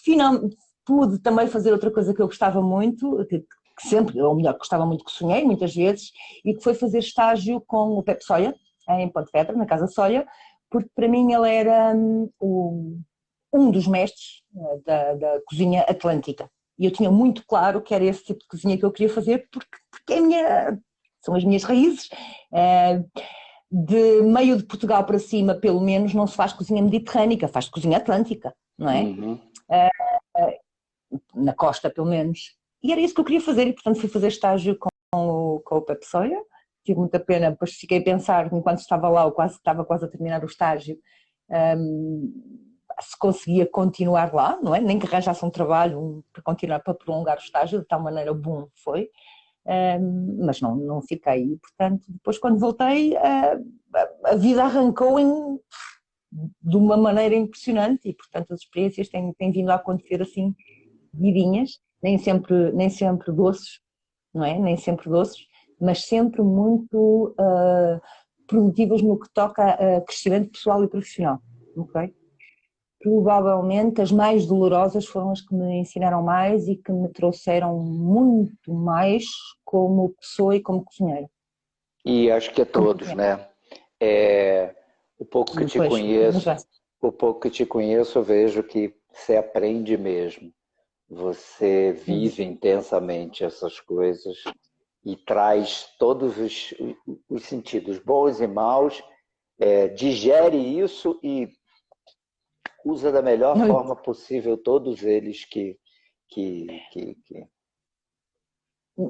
pude também fazer outra coisa que eu gostava muito, que sempre, ou melhor, gostava muito, que sonhei muitas vezes, e que foi fazer estágio com o Pepe Soia, em Pontevedra, na Casa Soia, porque para mim ele era um dos mestres da cozinha atlântica. E eu tinha muito claro que era esse tipo de cozinha que eu queria fazer, porque são as minhas raízes. De meio de Portugal para cima, pelo menos, não se faz cozinha mediterrânica, faz cozinha atlântica, não é? Uhum. Na costa, pelo menos. E era isso que eu queria fazer, e portanto fui fazer estágio com o Pepe Soia. Tive muita pena, depois fiquei a pensar, enquanto estava lá, estava quase a terminar o estágio, se conseguia continuar lá, não é? Nem que arranjasse um trabalho para continuar, para prolongar o estágio, de tal maneira bom foi, mas não fiquei. E, portanto, depois quando voltei, a vida arrancou de uma maneira impressionante e, portanto, as experiências têm vindo a acontecer assim, vivinhas, nem sempre doces, não é? Nem sempre doces, mas sempre muito produtivas no que toca a crescimento pessoal e profissional, ok? Provavelmente as mais dolorosas foram as que me ensinaram mais e que me trouxeram muito mais como pessoa e como cozinheira. E acho que a todos, né? O pouco que te conheço, eu vejo que você aprende mesmo. Você vive intensamente essas coisas e traz todos os sentidos, bons e maus, digere isso e usa da melhor forma possível todos eles que...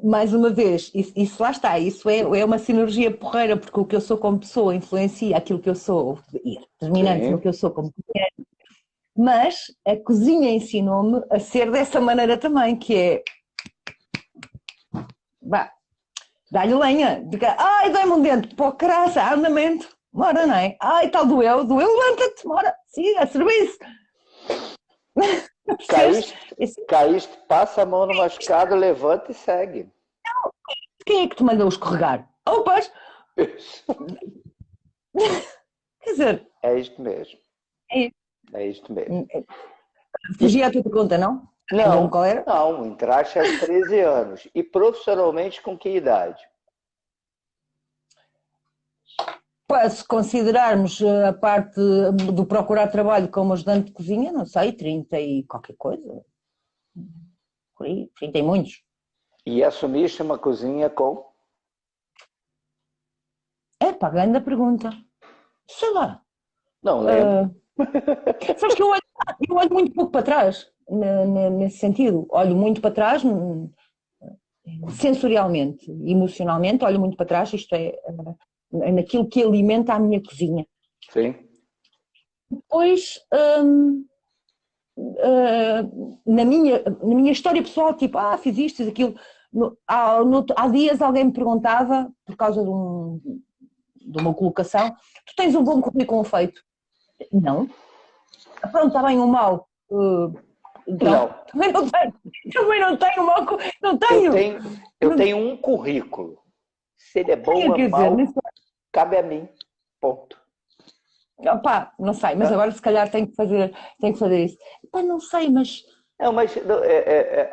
Mais uma vez, isso lá está, isso é uma sinergia porreira, porque o que eu sou como pessoa influencia aquilo que eu sou, e é determinante no que eu sou como cozinheira, mas a cozinha ensinou-me a ser dessa maneira também, que é... Dá-lhe lenha. Ai, dói-me um dente. Pô, caraça, andamento. Mora, não é? Ai, tal doeu, levanta-te, mora. Siga, serviço. Caíste, passa a mão no machucado, levanta e segue. Quem é que te mandou escorregar? Opas! Quer dizer... É isto mesmo. É isto mesmo. Fugia à tua pergunta, não? Não, qual era? não, entraste aos 13 anos. E profissionalmente com que idade? Se considerarmos a parte do procurar trabalho como ajudante de cozinha, não sei, 30 e qualquer coisa. Por aí, 30 e muitos. E assumiste uma cozinha com? Grande pergunta. Sei lá. Não lembro. Sabes que eu olho muito pouco para trás, nesse sentido. Olho muito para trás, sensorialmente, emocionalmente, olho muito para trás, isto é, naquilo que alimenta a minha cozinha. Sim. Depois, na minha história pessoal, tipo, fiz isto, fiz aquilo. Há dias alguém me perguntava, por causa de uma colocação, tu tens um bom currículo feito? Não. Pronto, está bem, um mau. Não. Também não tenho um mau. Não tenho. Eu tenho um currículo. Se ele é bom ou mau, cabe a mim. Ponto. Opa, não sei, mas agora se calhar tenho que fazer isso. Opa, não sei, mas... Não, mas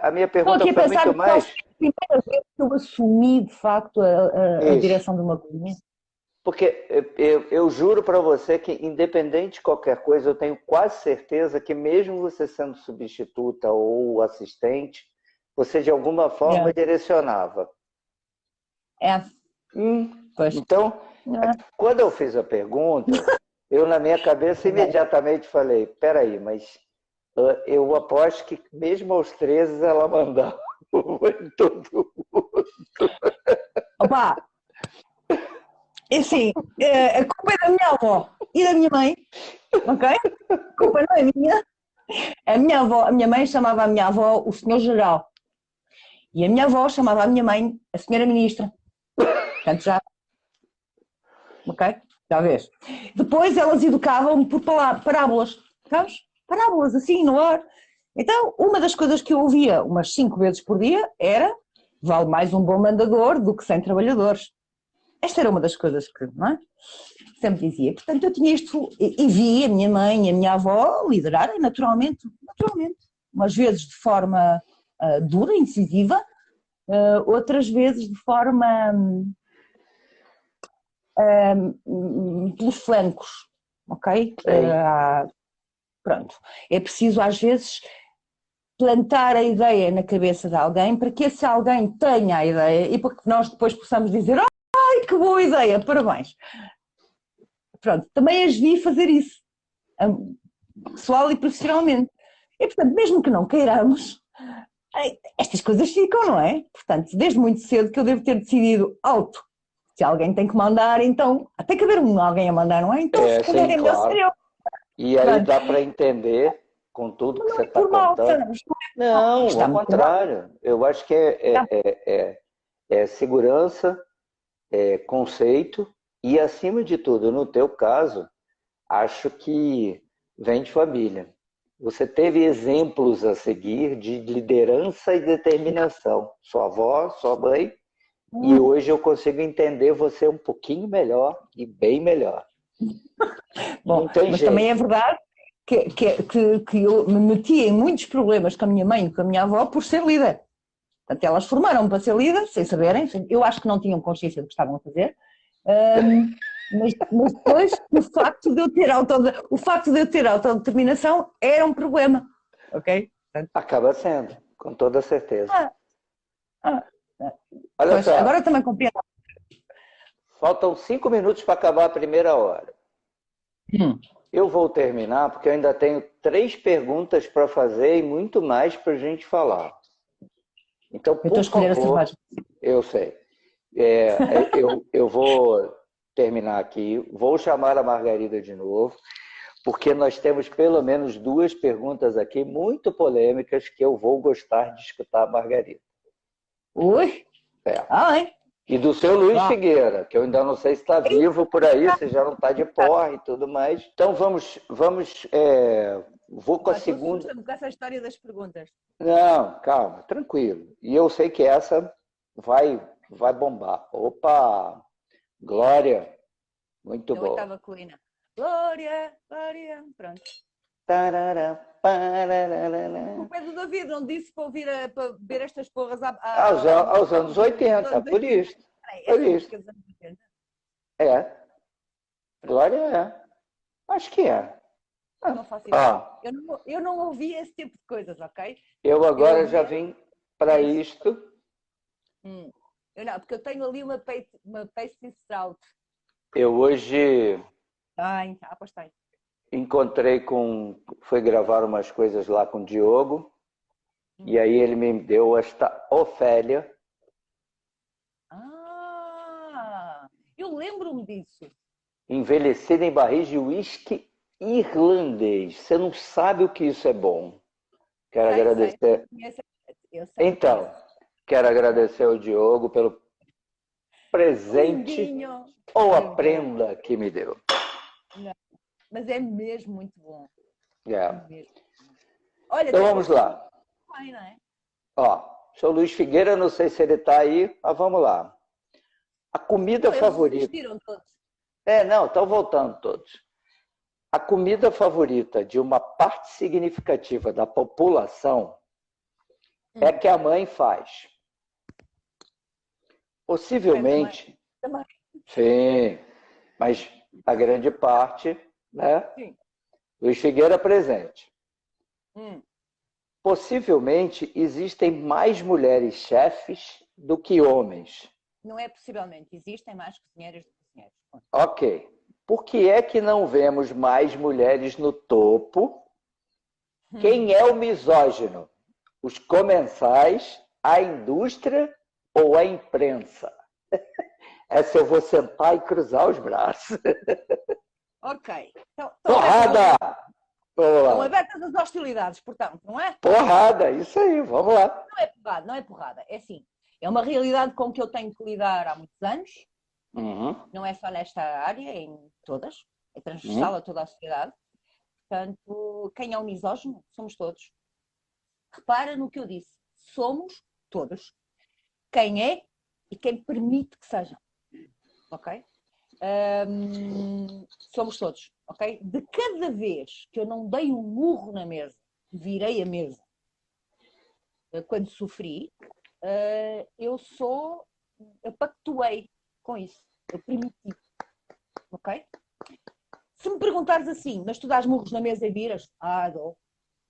a minha pergunta foi muito mais... Foi a primeira vez que eu assumi, de facto, a direção de uma cozinha. Porque eu juro para você que, independente de qualquer coisa, eu tenho quase certeza que mesmo você sendo substituta ou assistente, você de alguma forma direcionava. Pois. Então, quando eu fiz a pergunta, eu na minha cabeça imediatamente falei, peraí, mas eu aposto que mesmo aos 13 ela mandava em todo mundo. Opa! Assim, a culpa é da minha avó e da minha mãe, ok? A culpa não é minha. A minha mãe chamava a minha avó o senhor geral. E a minha avó chamava a minha mãe a senhora ministra. Portanto, já... Ok? Já vês. Depois elas educavam-me por parábolas. Sabes? Parábolas, assim, no ar. Então, uma das coisas que eu ouvia umas 5 vezes por dia era: vale mais um bom mandador do que 100 trabalhadores. Esta era uma das coisas que, não é? Sempre dizia. Portanto, eu tinha isto e vi a minha mãe e a minha avó liderarem naturalmente. Umas vezes de forma dura, incisiva, outras vezes de forma pelos flancos, ok? Pronto. É preciso às vezes plantar a ideia na cabeça de alguém para que esse alguém tenha a ideia e para que nós depois possamos dizer: ai, que boa ideia, parabéns. Pronto, também as vi fazer isso, pessoal e profissionalmente. E, portanto, mesmo que não queiramos, estas coisas ficam, não é? Portanto, desde muito cedo que eu devo ter decidido alto. Se alguém tem que mandar, então, tem que haver alguém a mandar, não é? Então, se calhar é melhor ser eu. E aí dá para entender com tudo que você está contando. Não, ao contrário. Eu acho que é segurança, conceito e, acima de tudo, no teu caso, acho que vem de família. Você teve exemplos a seguir de liderança e determinação. Sua avó, sua mãe, e hoje eu consigo entender você um pouquinho melhor e bem melhor. Bom, mas também é verdade que eu me meti em muitos problemas com a minha mãe e com a minha avó por ser líder. Portanto, elas formaram-me para ser líder, sem saberem. Eu acho que não tinham consciência do que estavam a fazer. Mas depois, o facto de eu ter autodeterminação era um problema. Ok? Portanto, acaba sendo, com toda certeza. Olha só. Agora também compreendo. Faltam 5 minutos para acabar a primeira hora. Eu vou terminar porque eu ainda tenho 3 perguntas para fazer e muito mais para a gente falar. Então, por favor, eu sei. Eu vou terminar aqui, vou chamar a Margarida de novo, porque nós temos pelo menos 2 perguntas aqui muito polêmicas que eu vou gostar de escutar a Margarida. Ui? E do seu Luiz Ah. Figueira, que eu ainda não sei se está vivo por aí, se já não está de porra e tudo mais. Então vou com a segunda. Assusta-me com essa história das perguntas. Não, calma, tranquilo. E eu sei que essa vai bombar. Opa, Glória, muito Na boa. oitava colina. Glória, Glória, pronto. Tarará, parararara. O pé do David não disse para ver estas porras Aos anos 80, por isto. Por Essa isto. música dos anos 80. É. Glória é. Acho que é. Não faço ideia. Ah, Eu não ouvi esse tipo de coisas, ok? eu agora ouvi já vim para isto. Eu não, porque eu tenho ali uma Pasty Stout. Eu hoje Pois tem. fui gravar umas coisas lá com o Diogo, e aí ele me deu esta Ofélia. Eu lembro-me disso. Envelhecida em barris de uísque irlandês. Você não sabe o que isso é bom. Quero agradecer. Eu sei. Então, quero agradecer ao Diogo pelo presente Lindinho. ou a prenda que me deu. Não, mas é mesmo muito bom. É. Mesmo. Olha, Então vamos lá. Vai, não é? Ó, seu Luiz Figueira, não sei se ele está aí, mas vamos lá. A comida favorita. Todos. Não, estão voltando todos. A comida favorita de uma parte significativa da população é que a mãe faz. Possivelmente. Também. Sim, mas a grande parte, né? Sim. Luiz Figueira presente. Hum. Possivelmente existem mais mulheres chefes do que homens. Não é possivelmente. Existem mais cozinheiras do que cozinheiros. Ok. Por que é que não vemos mais mulheres no topo? Quem é o misógino? Os comensais, a indústria ou a imprensa? Essa eu vou sentar e cruzar os braços. Ok. Então, Porrada! Estão abertas as hostilidades, portanto, não é? Porrada, isso aí, vamos lá. Não é porrada. É assim, é uma realidade com que eu tenho que lidar há muitos anos. Não é só nesta área, é em todas. É transversal a toda a sociedade. Portanto, quem é o misógino? Somos todos. Repara no que eu disse. Somos todos. Quem é e quem permite que sejam. Ok? Somos todos. Ok? De cada vez que eu não dei um murro na mesa, virei a mesa, quando sofri, eu pactuei com isso. Eu permiti. Ok? Se me perguntares assim, mas tu dás murros na mesa e viras? Dou.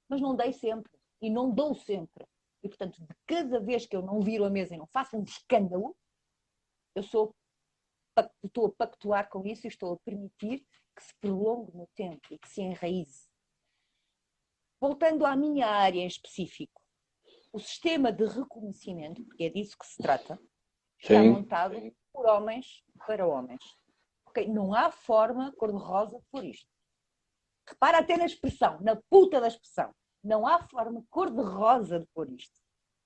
Mas não dei sempre. E não dou sempre. E, portanto, de cada vez que eu não viro a mesa e não faço um escândalo, eu estou a pactuar com isso e estou a permitir que se prolongue no tempo e que se enraize. Voltando à minha área em específico, o sistema de reconhecimento, porque é disso que se trata, está montado por homens para homens. Okay? Não há forma cor-de-rosa de pôr isto. Repara até na expressão, na puta da expressão. Não há forma cor-de-rosa de pôr isto.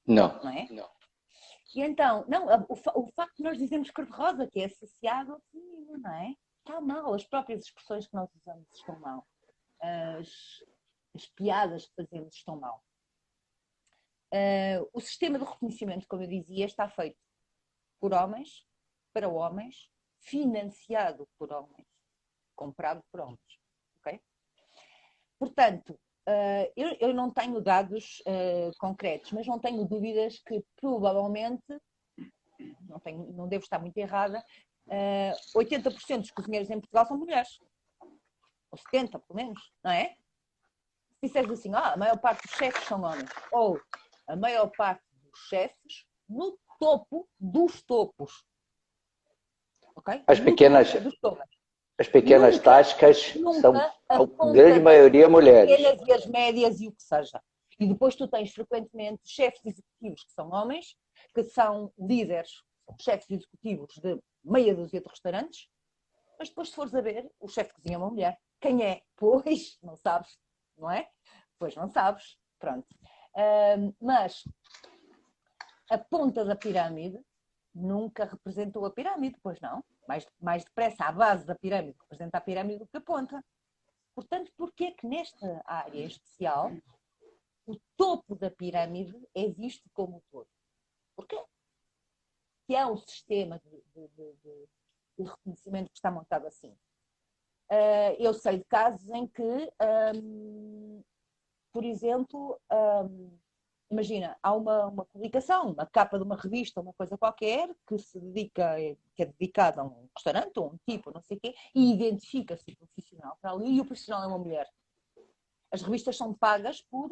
Não. Não é? Não. E então, não, o facto de nós dizermos cor-de-rosa, que é associado ao feminino, não é? Está mal. As próprias expressões que nós usamos estão mal. As piadas que fazemos estão mal. O sistema de reconhecimento, como eu dizia, está feito por homens, para homens, financiado por homens, comprado por homens. Okay? Portanto, eu não tenho dados concretos, mas não tenho dúvidas que provavelmente, não devo estar muito errada, 80% dos cozinheiros em Portugal são mulheres. Ou 70%, pelo menos, não é? Se disseres assim, a maior parte dos chefes são homens. Ou a maior parte dos chefes no topo dos topos. Okay? As pequenas nunca, tascas são a grande maioria mulheres. As pequenas e as médias e o que seja. E depois tu tens frequentemente chefes executivos que são homens, que são líderes, chefes executivos de meia dúzia de restaurantes, mas depois se fores a ver, o chefe de cozinha é uma mulher. Quem é? Pois, não sabes, não é? Pois não sabes, pronto. Mas a ponta da pirâmide nunca representou a pirâmide, pois não? Mais depressa a base da pirâmide representa a pirâmide do que a ponta. Portanto, porquê é que nesta área especial o topo da pirâmide é visto como o todo? Porquê? Que é um sistema de reconhecimento que está montado assim. Eu sei de casos em que, por exemplo, imagina, há uma publicação, uma capa de uma revista, uma coisa qualquer, que é dedicada a um restaurante ou um tipo, não sei o quê, e identifica-se o profissional para ali, e o profissional é uma mulher. As revistas são pagas por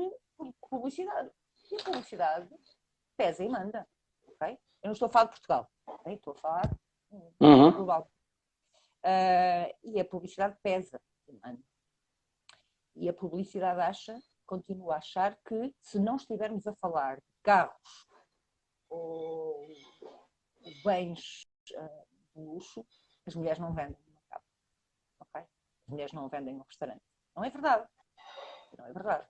publicidade. E a publicidade pesa e manda. Okay? Eu não estou a falar de Portugal. Okay? Estou a falar global. E a publicidade pesa e manda. E a publicidade continua a achar que, se não estivermos a falar de carros ou bens de luxo, as mulheres não vendem no mercado. Okay? As mulheres não vendem no restaurante. Não é verdade. Não é verdade.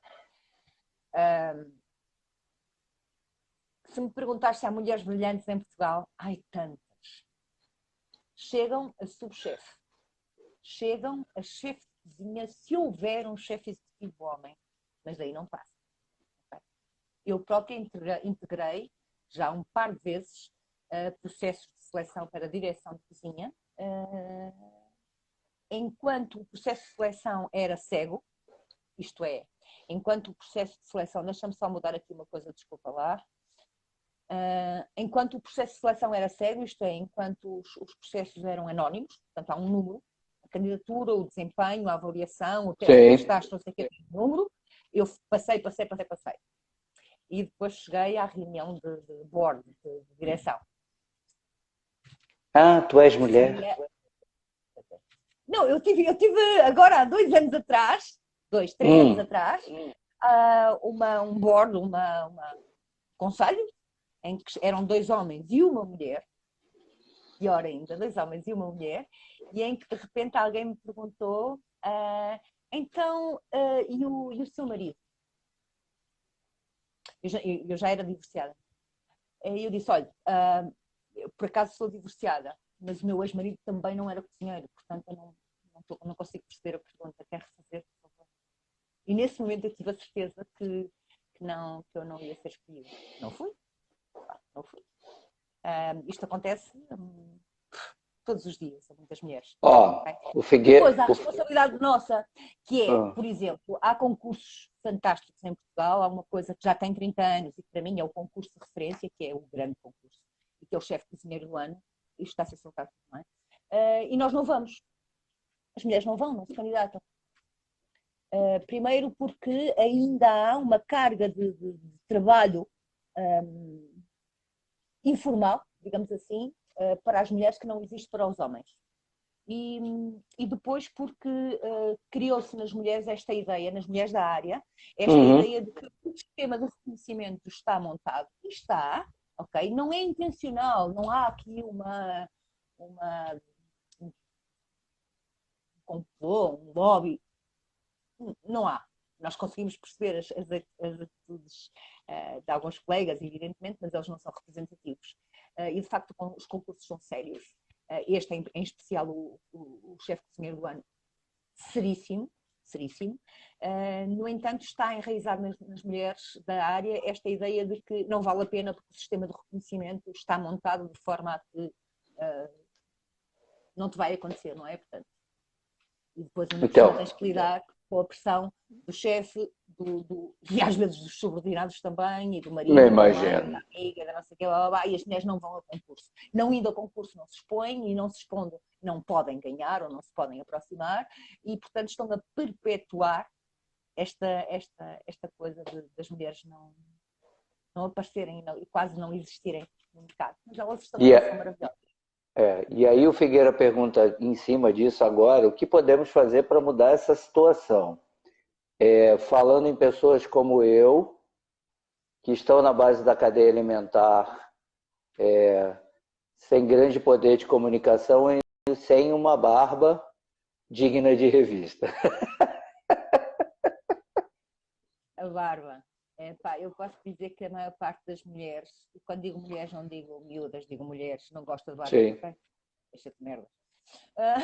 Se me perguntares se há mulheres brilhantes em Portugal, ai, tantas. Chegam a subchefe. Chegam a chefe de cozinha, se houver um chefe executivo homem. Mas daí não passa. Okay? Eu própria integrei já um par de vezes processos de seleção para a direção de cozinha, enquanto o processo de seleção era cego, isto é, enquanto o processo de seleção, deixa-me só mudar aqui uma coisa, desculpa lá, enquanto o processo de seleção era cego, isto é, enquanto os processos eram anónimos, portanto há um número, a candidatura, o desempenho, a avaliação, o teste, não sei o que, o número, eu passei. E depois cheguei à reunião de board, de direção. Ah, tu és mulher. Não, eu tive agora há 2 anos atrás, 3 anos atrás, um board, um conselho, em que eram 2 homens e uma mulher, pior ainda, 2 homens e uma mulher, e em que de repente alguém me perguntou, então, e o seu marido? Eu já era divorciada. E eu disse, olha, eu por acaso sou divorciada, mas o meu ex-marido também não era cozinheiro, portanto eu não consigo perceber a pergunta, quer refazer, por favor. E nesse momento eu tive a certeza que eu não ia ser escolhida. Não fui. Isto acontece todos os dias a muitas mulheres. Okay? O Figueira... Depois há a responsabilidade nossa, que é, por exemplo, há concursos fantásticos em Portugal, há uma coisa que já tem 30 anos e que para mim é o concurso de referência, que é o grande concurso, e que é o chefe cozinheiro do ano, isto está a ser soltado, não é? E nós não vamos. As mulheres não se candidatam. Primeiro porque ainda há uma carga de trabalho informal, digamos assim, para as mulheres que não existe para os homens. E depois porque criou-se nas mulheres esta ideia, nas mulheres da área, esta ideia de que o sistema de reconhecimento está montado. E está, ok? Não é intencional, não há aqui um complô, um lobby. Não há. Nós conseguimos perceber as atitudes de alguns colegas, evidentemente, mas eles não são representativos. E, de facto, os concursos são sérios. Este, em especial, o chefe cozinheiro do ano, seríssimo. No entanto, está enraizado nas mulheres da área esta ideia de que não vale a pena porque o sistema de reconhecimento está montado de forma a que não te vai acontecer, não é? Portanto, e depois tens que lidar com a pressão do chefe, e às vezes dos subordinados também, e do marido, da amiga, da não sei o que, e as mulheres não vão ao concurso. Não indo ao concurso não se expõem, e não se expondo não podem ganhar ou não se podem aproximar, e portanto estão a perpetuar esta coisa das mulheres não aparecerem e quase não existirem no mercado. Mas elas estão maravilhosas. E aí o Figueira pergunta em cima disso agora, o que podemos fazer para mudar essa situação? Falando em pessoas como eu, que estão na base da cadeia alimentar, sem grande poder de comunicação e sem uma barba digna de revista. A barba. Pá, eu posso dizer que a maior parte das mulheres, e quando digo mulheres não digo miúdas, digo mulheres, não gosta de Sim. ok? Deixa de merda. Ah,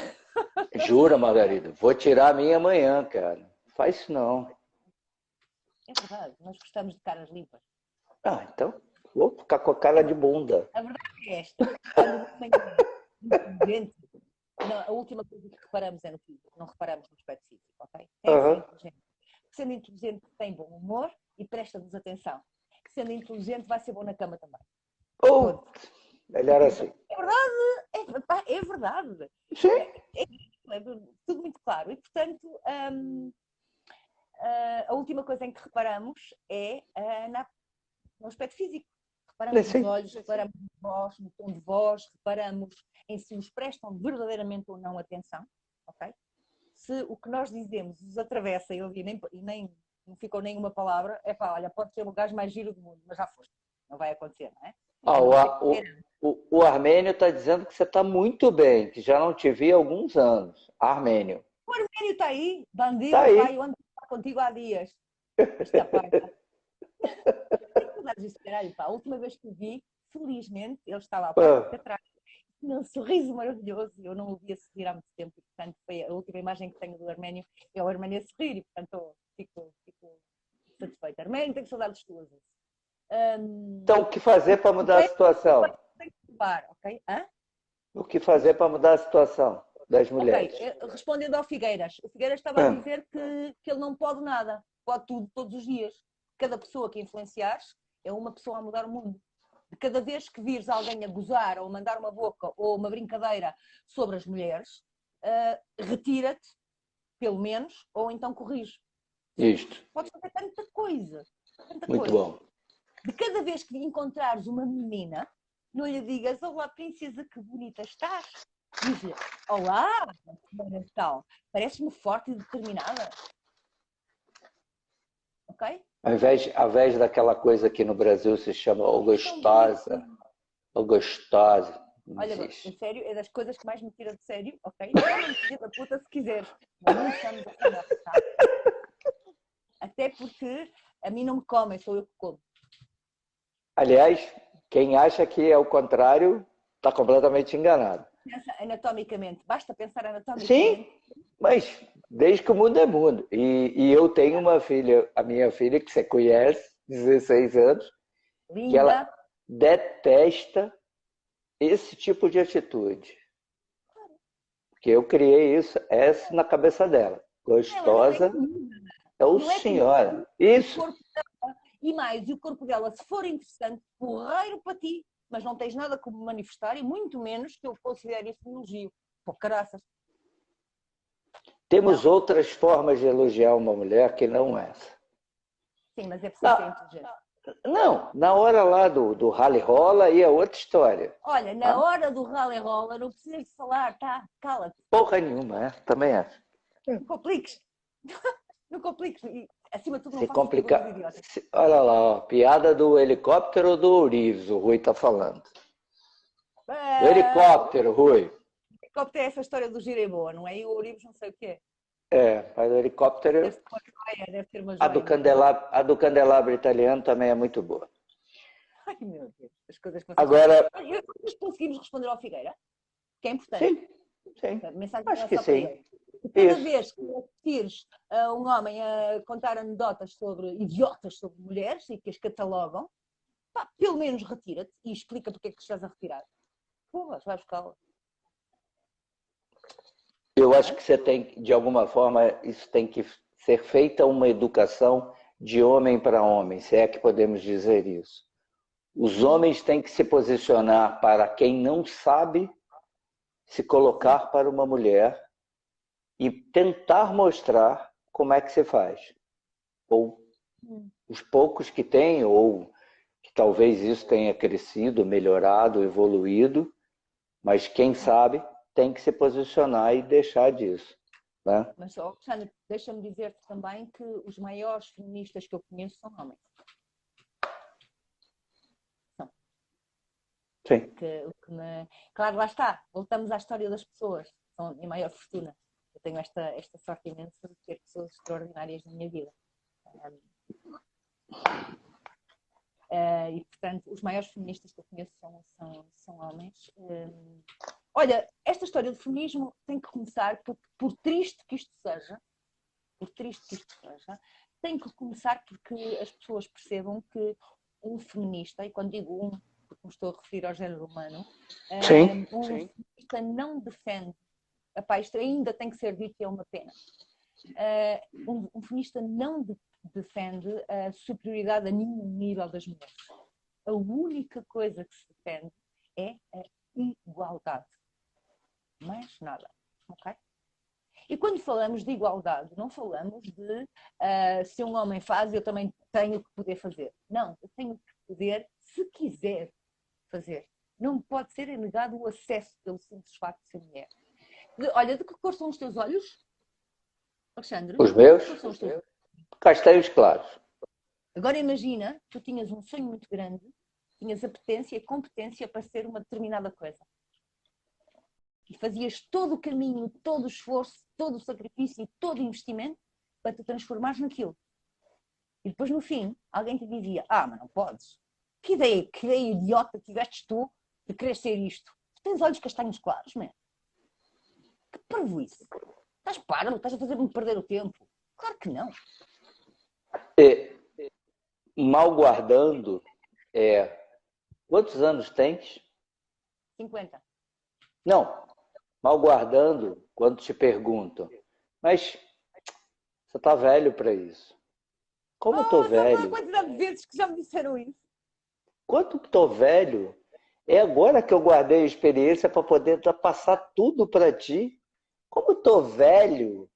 Jura, Margarida? Vou tirar a minha amanhã, cara. Faz isso não. é verdade, nós gostamos de caras limpas. Ah, então vou ficar com a cara de bunda. A verdade é esta. Quando o homem é inteligente, a última coisa que reparamos é no físico, não reparamos no aspecto físico, ok? Tem que ser inteligente. Sendo inteligente, tem bom humor e presta-nos atenção. Sendo inteligente, vai ser bom na cama também. Ou, melhor assim. É verdade, é verdade. Sim. É tudo muito claro. E, portanto, a última coisa em que reparamos é no aspecto físico. Reparamos nos olhos, reparamos na voz, no tom de voz, reparamos em se nos prestam verdadeiramente ou não atenção, ok? Se o que nós dizemos os atravessa e nem não ficou nenhuma palavra, é pá, olha, pode ser o gajo mais giro do mundo, mas já foste. Não vai acontecer, não é? O Armênio está dizendo que você está muito bem, que já não te vi há alguns anos. Armênio. O Armênio está aí, bandido, tá aí. pai, eu ando contigo há dias. Esta parte. A última vez que o vi, felizmente, ele estava à parte atrás, um sorriso maravilhoso, eu não o via sorrir há muito tempo, e, portanto, foi a última imagem que tenho do Arménio, é o Arménio a sorrir, e, portanto, fico satisfeita. Arménio, tenho saudades tuas. Então, o que fazer para mudar a situação? Okay? O que fazer para mudar a situação das mulheres? Ok, respondendo ao Figueiras, o Figueiras estava a dizer que ele não pode nada, pode tudo, todos os dias. Cada pessoa que influenciares é uma pessoa a mudar o mundo. Cada vez que vires alguém a gozar ou mandar uma boca ou uma brincadeira sobre as mulheres, retira-te, pelo menos, ou então corrige. Isto. Podes fazer tanta coisa. Muito bom. De cada vez que encontrares uma menina, não lhe digas, olá princesa, que bonita estás. Diz-lhe, olá, tal, parece-me forte e determinada. Ok? Ao invés daquela coisa que no Brasil se chama o gostosa. O gostosa. Olha, em sério, é das coisas que mais me tira de sério, ok? Chama-me filha da puta se quiseres, mas não me chames assim, não, tá? Até porque a mim não me comem, sou eu que como. Aliás, quem acha que é o contrário está completamente enganado. Pensa anatomicamente, basta pensar anatomicamente. Sim, mas desde que o mundo é mundo. E eu tenho uma filha, a minha filha, que você conhece, 16 anos, linda, que ela detesta esse tipo de atitude. Porque eu criei essa na cabeça dela. Gostosa é o senhora. Isso. E mais, e o corpo dela, se for interessante, porreiro para ti, mas não tens nada como manifestar, e muito menos que eu considere isso um elogio. Pô, caraças. Temos outras formas de elogiar uma mulher que não essa. Sim, mas é preciso ser inteligente. Não, na hora lá do rally rola aí é outra história. Olha, na hora do rally rola não precisas de falar, tá? Cala-te. Porra nenhuma, também acho. Não compliques. Não compliques. E, acima de tudo, não se faças complicar. idiotas. Olha lá, ó, piada do helicóptero ou do Ourives, o Rui tá falando. Do helicóptero, Rui. O helicóptero é essa história do giro é boa, não é? E o Ourives não sei o quê. Mas o helicóptero... Deve ser uma a joia. do candelabro italiano também é muito boa. Ai, meu Deus. As coisas que Agora... Nós conseguimos responder ao Figueira? Que é importante. Sim. A mensagem acho que sim. Cada vez que assistires a um homem a contar anedotas idiotas sobre mulheres e que as catalogam, pá, pelo menos retira-te e explica porque é que estás a retirar. Porra, vai buscá-la. Eu acho que você tem, de alguma forma, isso tem que ser feita uma educação de homem para homem, se é que podemos dizer isso. Os homens têm que se posicionar para quem não sabe se colocar para uma mulher e tentar mostrar como é que se faz. Ou os poucos que têm, ou que talvez isso tenha crescido, melhorado, evoluído, mas quem sabe tem que se posicionar e deixar disso. Né? Mas, Alexandre, deixa-me dizer-te também que os maiores feministas que eu conheço são homens. São. Sim. Claro, lá está. Voltamos à história das pessoas. São a minha maior fortuna. Eu tenho esta sorte imensa de ter pessoas extraordinárias na minha vida. E, portanto, os maiores feministas que eu conheço são homens. Olha, esta história do feminismo tem que começar, por triste que isto seja, tem que começar porque as pessoas percebam que um feminista, e quando digo porque me estou a referir ao género humano, Sim. feminista não defende, isto ainda tem que ser dito e é uma pena, um feminista não defende a superioridade a nenhum nível das mulheres. A única coisa que se defende é a igualdade. Mais nada. Ok? E quando falamos de igualdade, não falamos de se um homem faz, eu também tenho que poder fazer. Não, eu tenho que poder, se quiser, fazer. Não pode ser negado o acesso pelo simples facto de ser mulher. Olha, de que cor são os teus olhos, Alexandre? Os meus? Que cor são os teus? Castanhos claros. Agora imagina, tu tinhas um sonho muito grande, tinhas apetência e competência para ser uma determinada coisa. E fazias todo o caminho, todo o esforço, todo o sacrifício e todo o investimento para te transformares naquilo. E depois, no fim, alguém te dizia, mas não podes. Que ideia idiota tiveste tu de querer ser isto? Tu tens olhos castanhos claros, não é? Que parvoíce. Estás parado? Estás a fazer-me perder o tempo? Claro que não. Mal guardando, quantos anos tens? 50. Não, mal guardando, quando te perguntam, mas você está velho para isso. Como eu estou velho? Quantidade de vezes que já me disseram isso. Quanto estou velho? É agora que eu guardei a experiência para poder passar tudo para ti. Como estou velho?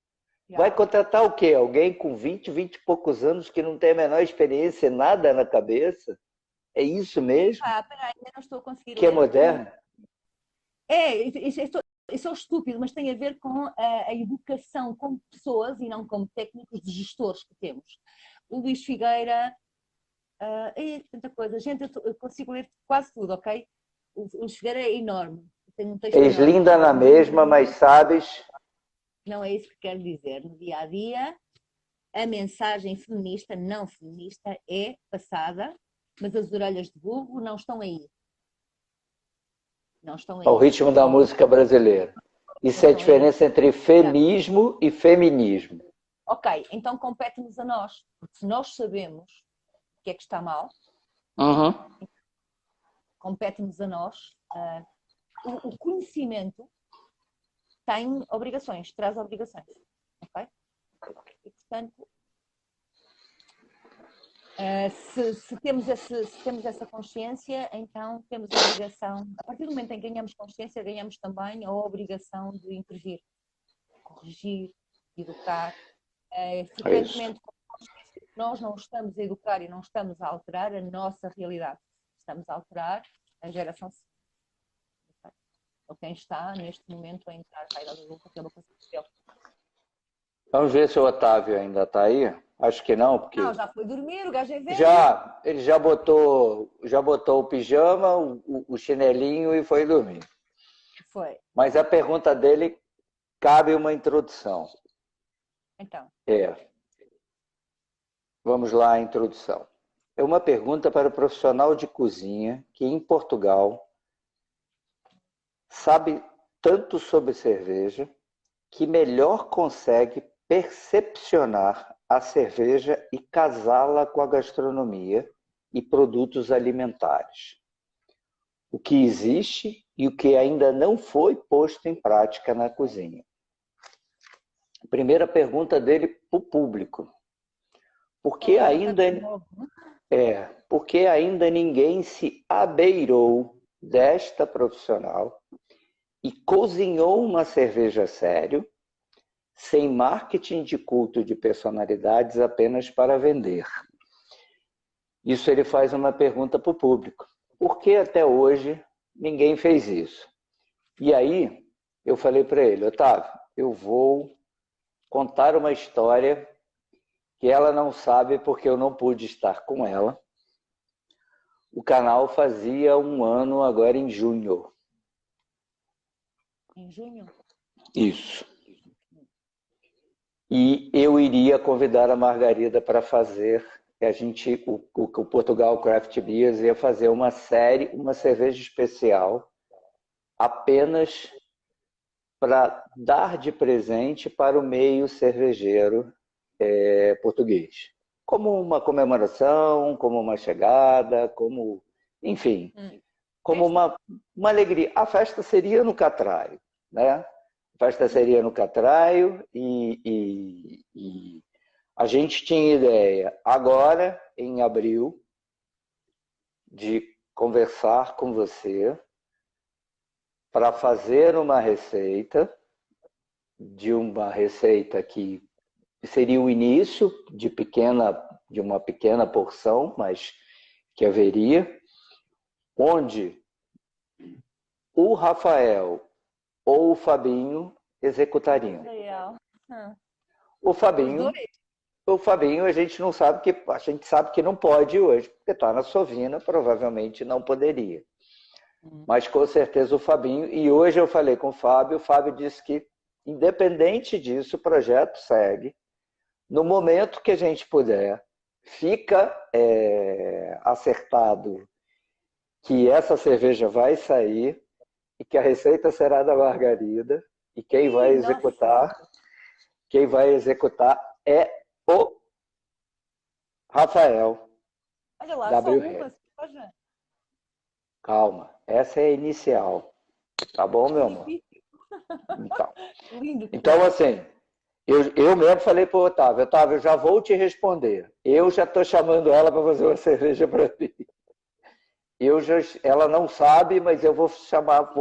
Vai contratar o quê? Alguém com 20 e poucos anos que não tem a menor experiência, nada na cabeça? É isso mesmo? Peraí, ainda não estou a conseguir que é ler. moderno? Isso é estúpido, mas tem a ver com a educação como pessoas e não como técnicos de gestores que temos. O Luís Figueira, tanta coisa. Gente, eu consigo ler quase tudo, ok? O Luís Figueira é enorme. Tem um texto És enorme. linda na mesma, mas sabes... Não é isso que quero dizer. No dia a dia, a mensagem feminista, não feminista, é passada, mas as orelhas de burro não estão aí. Não estão aí. Ao ritmo da música brasileira. Isso é a diferença entre feminismo e feminismo. Ok, então compete-nos a nós, porque se nós sabemos o que é que está mal, compete-nos a nós. O conhecimento tem obrigações, traz obrigações. Ok? E, portanto, se temos essa consciência, então temos a obrigação, a partir do momento em que ganhamos consciência, ganhamos também a obrigação de intervir, corrigir, educar. Frequentemente, nós não estamos a educar e não estamos a alterar a nossa realidade. Estamos a alterar a geração seguinte. Ou quem está, neste momento, a entrar na idade adulta, que é uma coisa dele. Vamos ver se o Otávio ainda está aí. Acho que não, porque... Não, já foi dormir, o gajo é velho. Ele já botou o pijama, o chinelinho e foi dormir. Foi. Mas a pergunta dele cabe uma introdução. Então. Vamos lá, a introdução. É uma pergunta para o profissional de cozinha que, em Portugal, sabe tanto sobre cerveja que melhor consegue percepcionar a cerveja e casá-la com a gastronomia e produtos alimentares. O que existe e o que ainda não foi posto em prática na cozinha. A primeira pergunta dele para o público. Por que ainda ninguém se abeirou desta profissional e cozinhou uma cerveja a sério, sem marketing de culto de personalidades apenas para vender? Isso ele faz uma pergunta para o público. Por que até hoje ninguém fez isso? E aí eu falei para ele, Otávio, eu vou contar uma história que ela não sabe porque eu não pude estar com ela. O canal fazia 1 ano agora em junho. Em junho? Isso. E eu iria convidar a Margarida para fazer o Portugal Craft Beers ia fazer uma série, uma cerveja especial, apenas para dar de presente para o meio cervejeiro português. Como uma comemoração, como uma chegada, como, enfim, como uma alegria. A festa seria no Catraio, né? A festa seria no Catraio e a gente tinha ideia, agora, em abril, de conversar com você para fazer uma receita, de uma receita que seria o início de uma pequena porção, mas que haveria, onde o Rafael ou o Fabinho executariam. O Fabinho a gente não sabe a gente sabe que não pode hoje, porque está na Sovina, provavelmente não poderia. Mas com certeza o Fabinho, e hoje eu falei com o Fábio disse que, independente disso, o projeto segue. No momento que a gente puder, fica acertado que essa cerveja vai sair e que a receita será da Margarida, e quem vai executar é o Rafael. Olha lá, WR. Calma, essa é a inicial. Tá bom, meu amor? Então assim, eu mesmo falei para o Otávio, eu já vou te responder. Eu já estou chamando ela para fazer uma cerveja para mim. Ela não sabe, mas eu vou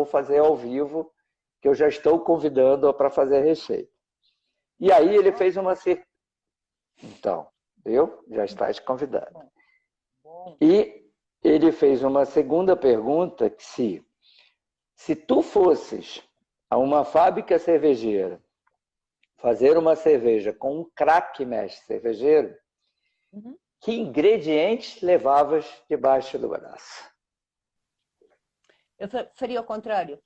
fazer ao vivo, que eu já estou convidando-a para fazer a receita. E aí ele fez uma... Então, já estás convidado. E ele fez uma segunda pergunta, que se tu fosses a uma fábrica cervejeira fazer uma cerveja com um craque mestre cervejeiro, que ingredientes levavas debaixo do braço? Eu faria o contrário.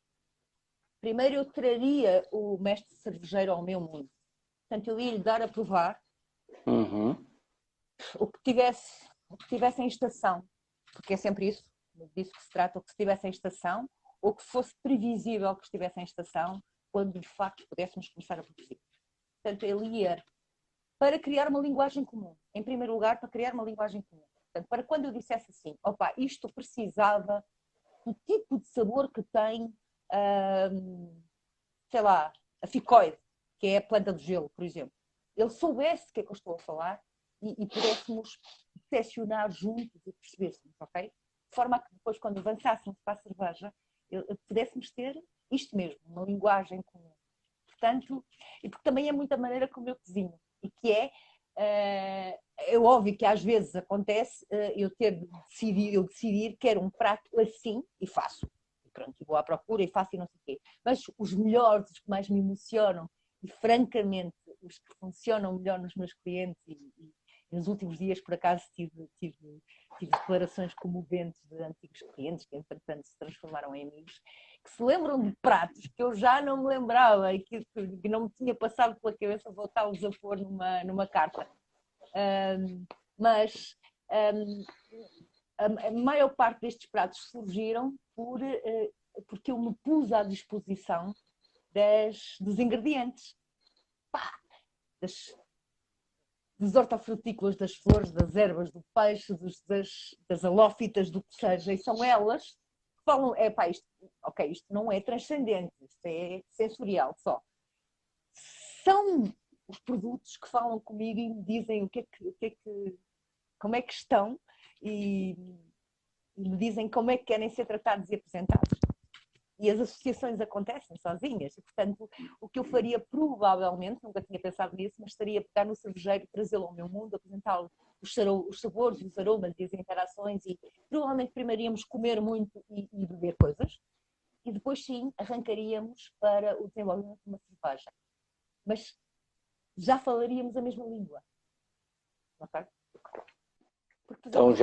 Primeiro eu traria o mestre cervejeiro ao meu mundo. Portanto, eu ia lhe dar a provar o que tivesse em estação, porque é sempre isso, disso que se trata, o que estivesse em estação, ou que fosse previsível que estivesse em estação, quando de facto pudéssemos começar a produzir. Portanto, ele ia para criar uma linguagem comum. Em primeiro lugar, para criar uma linguagem comum. Portanto, para quando eu dissesse assim, opa, isto precisava do tipo de sabor que tem, sei lá, a ficoide, que é a planta do gelo, por exemplo. Ele soubesse do que é que eu estou a falar e pudéssemos seccionar juntos e percebêssemos, ok? De forma a que depois, quando avançássemos para a cerveja, pudéssemos ter isto mesmo, uma linguagem comum. Portanto, e porque também é muita maneira como eu cozinho, e que é óbvio que às vezes acontece eu decidir que quero um prato assim e faço. E pronto, vou à procura e faço e não sei o quê. Mas os melhores, os que mais me emocionam e francamente os que funcionam melhor nos meus clientes e nos últimos dias por acaso tive declarações comoventes de antigos clientes que entretanto se transformaram em amigos, que se lembram de pratos que eu já não me lembrava e que não me tinha passado pela cabeça voltá-los a pôr numa carta. Mas a maior parte destes pratos surgiram porque eu me pus à disposição dos ingredientes. Das hortofrutícolas, das flores, das ervas, do peixe, das halófitas, do que seja, e são elas que falam, isto não é transcendente, isto é sensorial só. São os produtos que falam comigo e me dizem como é que estão e me dizem como é que querem ser tratados e apresentados. E as associações acontecem sozinhas. E, portanto, o que eu faria provavelmente, nunca tinha pensado nisso, mas estaria a pegar no cervejeiro, trazê-lo ao meu mundo, apresentá-lo os sabores, os aromas e as interações e provavelmente primeiro íamos comer muito e beber coisas e depois sim arrancaríamos para o desenvolvimento de uma cerveja. Mas já falaríamos a mesma língua. Ok? Então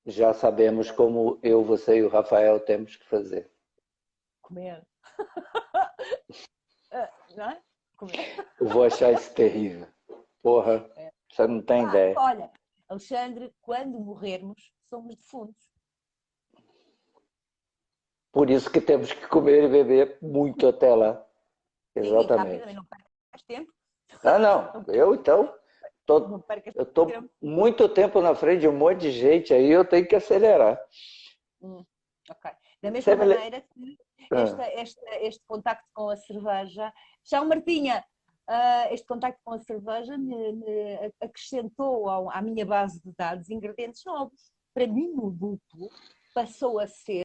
já sabemos como eu, você e o Rafael temos que fazer. Comer. Não é? Comer. Eu vou achar isso terrível. Porra, você não tem ideia. Olha, Alexandre, quando morrermos, somos defuntos. Por isso que temos que comer e beber muito até lá. Sim, rapidamente, Exatamente. não percas tempo. Ah, não. Eu, então, Não percas eu estou tempo. muito tempo na frente de um monte de gente aí, eu tenho que acelerar. Ok. Da mesma Você me maneira que ah. este contacto com a cerveja. Tchau, Martinha! Este contacto com a cerveja me acrescentou à minha base de dados ingredientes novos. Para mim, o lúpulo passou a ser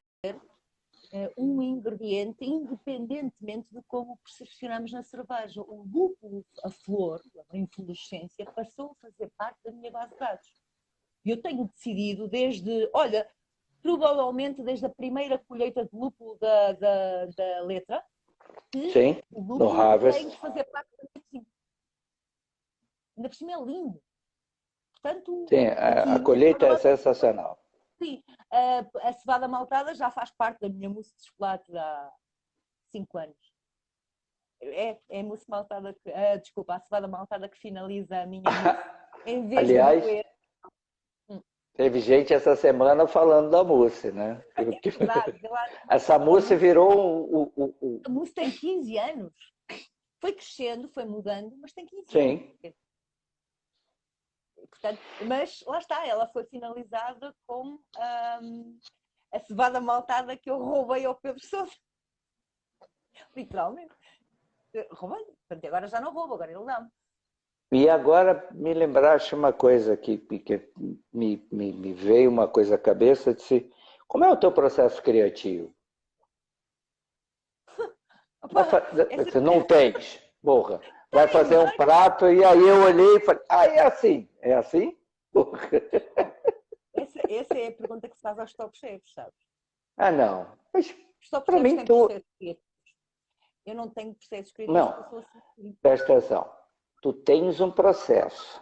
um ingrediente independentemente de como percepcionamos na cerveja. O lúpulo, a flor, a inflorescência, passou a fazer parte da minha base de dados. E eu tenho decidido olha, provavelmente desde a primeira colheita de lúpulo da letra, que Sim, o no lúpulo tem Harvest. que fazer parte da minha. Ainda por cima é lindo. Portanto, Sim, a aqui, colheita é sensacional. sim, a cevada maltada já faz parte da minha mousse de chocolate há 5 anos. É a mousse maltada desculpa, a cevada maltada que finaliza a minha mousse, em vez de Aliás, moer. teve gente essa semana falando da mousse, né? É verdade, Essa mousse virou a mousse tem 15 anos. Foi crescendo, foi mudando, mas tem 15 anos. Sim. Portanto, mas lá está, ela foi finalizada com a cevada maltada que eu roubei ao Pedro Sousa. Literalmente. Roubei. Portanto, agora já não roubo, agora ele dá-me. E agora me lembraste uma coisa que me veio uma coisa à cabeça, disse, como é o teu processo criativo? Opa, Você não tens, porra. Vai tenho, fazer um prato e aí eu olhei e falei, é assim? É assim? Porra. essa é a pergunta que se faz aos top chefs, sabes? Ah, não. Mas Os top para chefs mim têm tu... processos criativos. Eu não tenho processos criativos porque eu Não, sou assim. presta atenção. Tu tens um processo.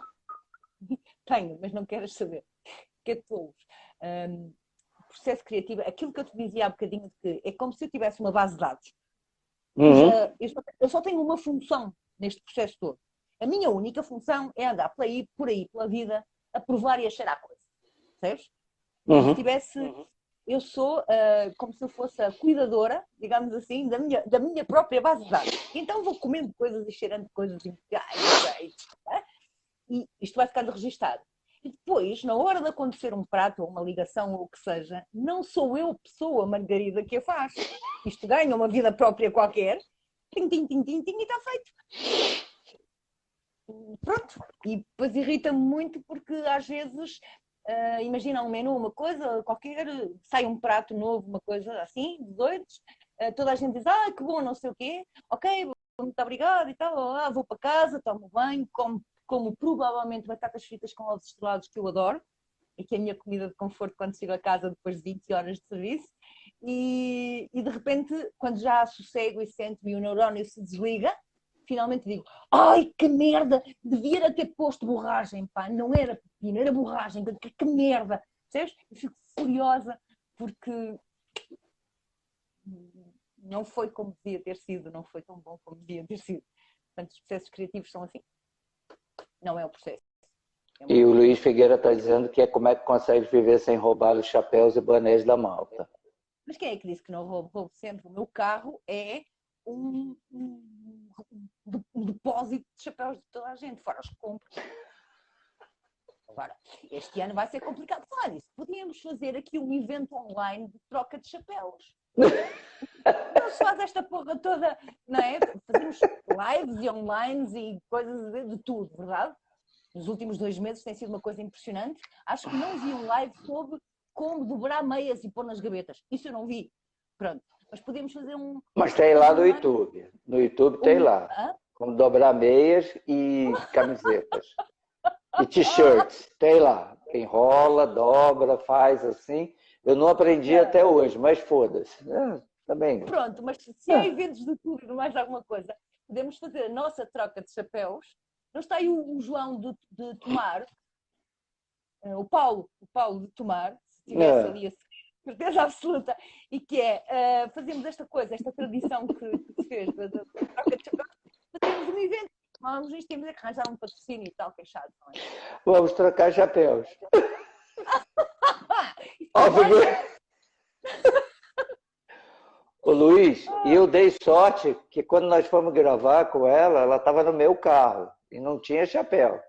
Tenho, mas não queres saber. Que é tolos. Processo criativo, aquilo que eu te dizia há bocadinho, de que é como se eu tivesse uma base de dados. Uhum. Eu só tenho uma função neste processo todo. A minha única função é andar por aí pela vida, a provar e a cheirar coisa. Percebes? Como se Uhum. tivesse. Eu sou como se eu fosse a cuidadora, digamos assim, da minha própria base de dados. Então vou comendo coisas e cheirando coisas e isto vai ficando registado. E depois, na hora de acontecer um prato ou uma ligação ou o que seja, não sou eu, pessoa Margarida, que a faz. Isto ganha uma vida própria qualquer, tim, tim, tim, tim, tim, e está feito. Pronto. E depois irrita-me muito porque às vezes, imagina um menu, uma coisa qualquer, sai um prato novo, uma coisa assim, de doidos, toda a gente diz, que bom, não sei o quê, ok, muito obrigada e tal, vou para casa, tomo banho, como provavelmente batatas fritas com ovos estrelados, que eu adoro, e que é a minha comida de conforto quando chego a casa depois de 20 horas de serviço, e de repente, quando já sossego e sento-me e o neurónio se desliga, finalmente digo, ai que merda, devia ter posto borragem, pá, não era pepino, era borragem, que merda, sabes? Eu fico furiosa porque não foi como devia ter sido, não foi tão bom como devia ter sido. Portanto, os processos criativos são assim. Não é o processo. E o Luiz Figueira está dizendo que é como é que consegue viver sem roubar os chapéus e bonés da malta. Mas quem é que disse que não roubo? Roubo sempre. O meu carro é um depósito de chapéus de toda a gente, fora os que compro. Agora, este ano vai ser complicado falar nisso. Podíamos fazer aqui um evento online de troca de chapéus. Não se faz esta porra toda, não é? Fazemos lives e online e coisas de tudo, verdade? Nos últimos 2 meses tem sido uma coisa impressionante. Acho que não vi um live sobre como dobrar meias e pôr nas gavetas. Isso eu não vi. Pronto. Mas podemos fazer um... Mas tem lá no YouTube. No YouTube tem lá. Como dobrar meias e camisetas. E t-shirts. Tem lá. Enrola, dobra, faz assim. Eu não aprendi até hoje, mas foda-se. Também. Pronto, mas se há eventos de tudo e mais alguma coisa, podemos fazer a nossa troca de chapéus. Não está aí o João de Tomar, o Paulo de Tomar, se estivesse ali a certeza absoluta, e que fazemos esta coisa, esta tradição que se fez da troca de chapéus, fazemos um evento falamos nisto, temos que arranjar um patrocínio e tal, que é chato, não é? Vamos trocar chapéus. Ô Luiz, eu dei sorte que quando nós fomos gravar com ela, ela estava no meu carro e não tinha chapéu.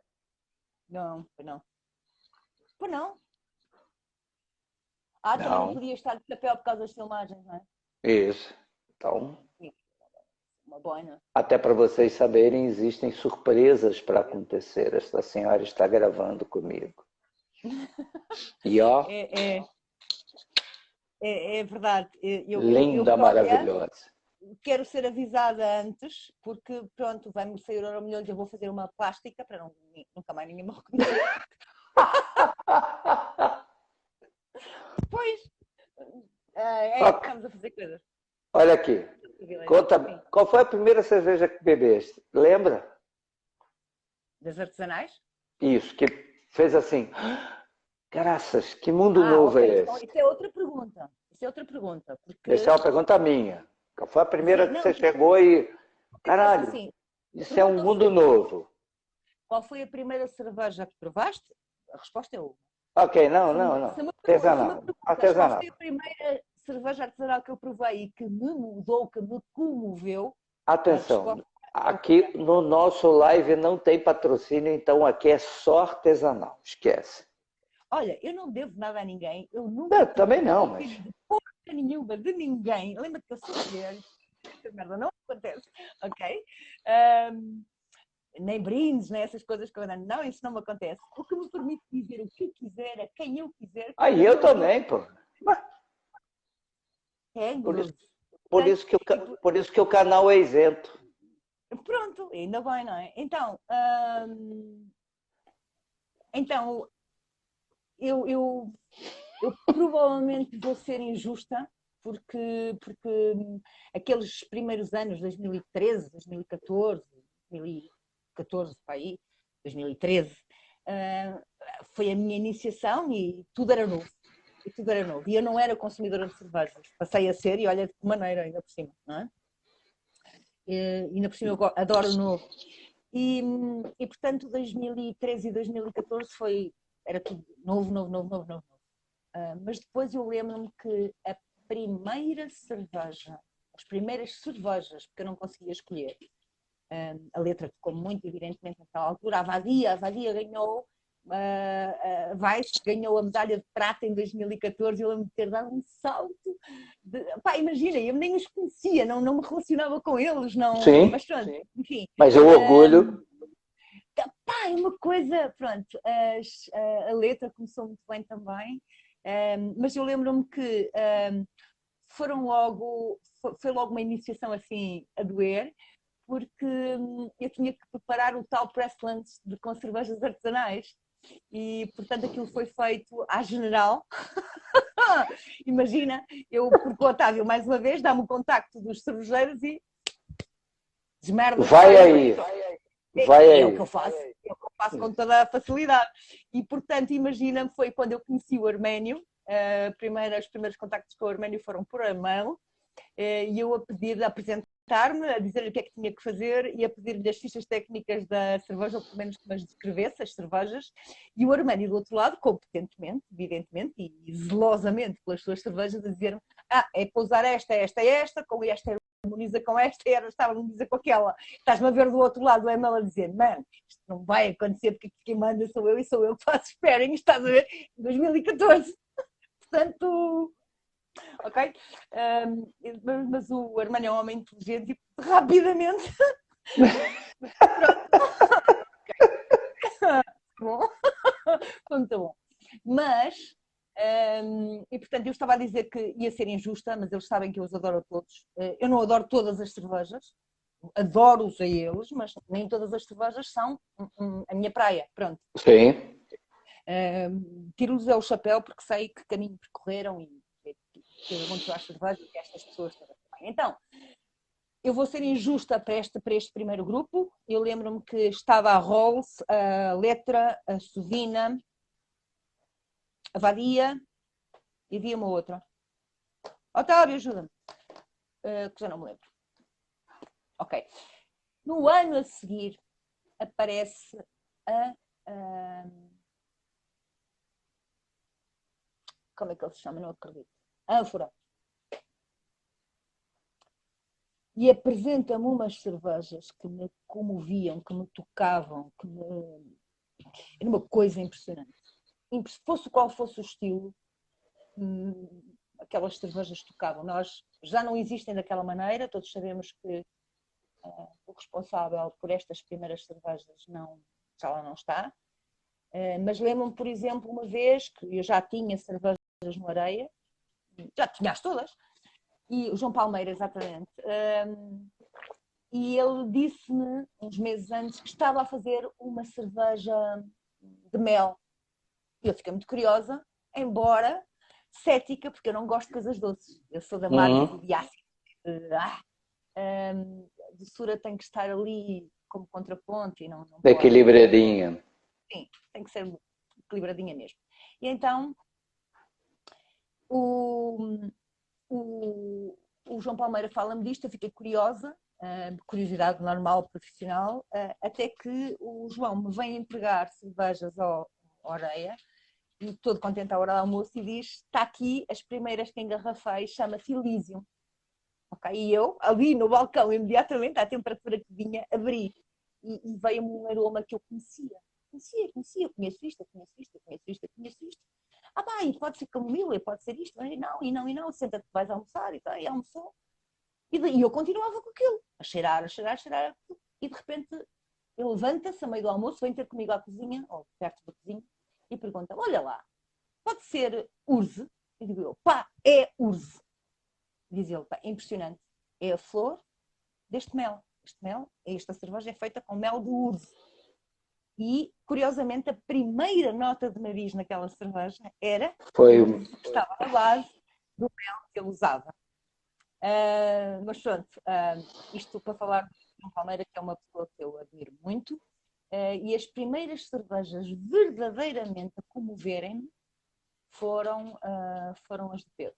Não, não. Pois não. Também não podia estar de chapéu por causa das filmagens, não é? Isso. Então, uma boina. Até para vocês saberem, existem surpresas para acontecer. Esta senhora está gravando comigo. E ó. É verdade. Linda, maravilhosa. Quero ser avisada antes, porque pronto, vai-me sair o milhões, eu vou fazer uma plástica para nunca mais ninguém me reconhecer. Pois, estamos a fazer coisas. Olha aqui, conta, qual foi a primeira cerveja que bebeste? Lembra? Das artesanais? Isso, que fez assim, graças, que mundo novo é esse? Isso é outra pergunta. Porque... Essa é uma pergunta minha. Qual foi a primeira que você chegou e... Caralho, assim, isso é um mundo novo. Qual foi a primeira cerveja que provaste? A resposta é uma. Ok, não. Artesanal. Qual foi a primeira cerveja artesanal que eu provei e que me mudou, que me comoveu? Atenção, aqui no nosso live não tem patrocínio, então aqui é só artesanal, esquece. Olha, eu não devo nada a ninguém, eu nunca... também não, mas... Porra nenhuma de ninguém. Lembra-te que eu sou mulher, essa merda não acontece, ok? Nem brindes, nem essas coisas que eu não, isso não me acontece. O que me permite dizer o que quiser, a quem eu quiser. Eu também, pô. Por isso que o canal é isento. Pronto, ainda bem, não é? Então, eu provavelmente vou ser injusta, porque aqueles primeiros anos, 2013, 2014, 2014 para aí, 2013, foi a minha iniciação e tudo era novo. E eu não era consumidora de cervejas. Passei a ser, e olha de que maneira, ainda por cima, não é? Ainda por cima eu adoro o novo. E portanto, 2013 e 2014 era tudo novo. Mas depois eu lembro-me que a primeira cerveja, as primeiras cervejas, porque eu não conseguia escolher, a letra ficou muito evidentemente naquela altura, a Vadia ganhou, a Weiss ganhou a medalha de prata em 2014 e eu lembro de ter dado um salto. Imagina, eu nem os conhecia, não me relacionava com eles, não. Sim, mas pronto, enfim. Mas o orgulho... é uma coisa, pronto, a letra começou muito bem também, mas eu lembro-me que foi logo uma iniciação assim a doer, porque eu tinha que preparar o tal press lunch com cervejas artesanais e, portanto, aquilo foi feito à general. Imagina, porque o Otávio, mais uma vez, dá-me o contacto dos cervejeiros e desmerda. Vai aí. É o que eu faço com toda a facilidade. E, portanto, imagina, foi quando eu conheci o Arménio, os primeiros contactos com o Arménio foram por e-mail, e eu a pedir, a apresentar-me, a dizer-lhe o que é que tinha que fazer e a pedir-lhe as fichas técnicas da cerveja, ou pelo menos que me descrevesse as cervejas, e o Arménio do outro lado, competentemente, evidentemente, e zelosamente pelas suas cervejas, a dizer-me, é para usar esta, com esta harmoniza com esta, esta harmoniza com aquela. Estás-me a ver do outro lado do e-mail a dizer, mano, isto não vai acontecer porque quem manda sou eu e sou eu que faço sparing, estás a ver, em 2014. Portanto, ok? Mas o Armando é um homem inteligente e rapidamente... Bom. Muito bom. Mas... e portanto eu estava a dizer que ia ser injusta, mas eles sabem que eu os adoro a todos. Eu não adoro todas as cervejas, adoro-os a eles, mas nem todas as cervejas são a minha praia, pronto. Sim. Tiro-lhes o chapéu porque sei que caminho percorreram e pergunto às cervejas e estas pessoas todas também. Então, eu vou ser injusta para este primeiro grupo. Eu lembro-me que estava a Rolls, a Letra, a Sovina, a Vadia e havia uma outra. Otávio, ajuda-me. Que já não me lembro. Ok. No ano a seguir, aparece a como é que ele se chama? Não acredito. Ânfora. E apresenta-me umas cervejas que me comoviam, que me tocavam, era uma coisa impressionante. Fosse qual fosse o estilo, aquelas cervejas tocavam. Nós já não existem daquela maneira, todos sabemos que o responsável por estas primeiras cervejas já lá não está. Mas lembro-me, por exemplo, uma vez que eu já tinha cervejas no Areia, já tinha-as todas, e o João Palmeira, exatamente, e ele disse-me, uns meses antes, que estava a fazer uma cerveja de mel. Eu fiquei muito curiosa, embora cética, porque eu não gosto de coisas doces. Eu sou da Magnus e de ácido. A doçura tem que estar ali como contraponto e não pode... Equilibradinha. Sim, tem que ser equilibradinha mesmo. E então, o João Palmeira fala-me disto, eu fiquei curiosa, curiosidade normal, profissional, até que o João me vem entregar cervejas ao Oreia, e todo contente à hora do almoço, e diz: está aqui as primeiras que engarrafei, chama-se Elysium. Okay? E eu, ali no balcão, imediatamente, à temperatura que vinha, abri, e veio-me um aroma que eu conhecia. Conheço isto. E pode ser camomila, pode ser isto, e não, senta-te, vais almoçar, e almoçou. E eu continuava com aquilo, a cheirar, e de repente ele levanta-se a meio do almoço, vem ter comigo à cozinha, ou perto da cozinha, e pergunta: olha lá, pode ser urze? E digo eu: pá, é urze. Diz ele: pá, é impressionante, é a flor deste mel. Esta cerveja é feita com mel de urze. E, curiosamente, a primeira nota de nariz naquela cerveja estava na base do mel que ele usava. Mas pronto, isto para falar de João Palmeira, que é uma pessoa que eu admiro muito, e as primeiras cervejas verdadeiramente a comoverem-me foram as de Pedro.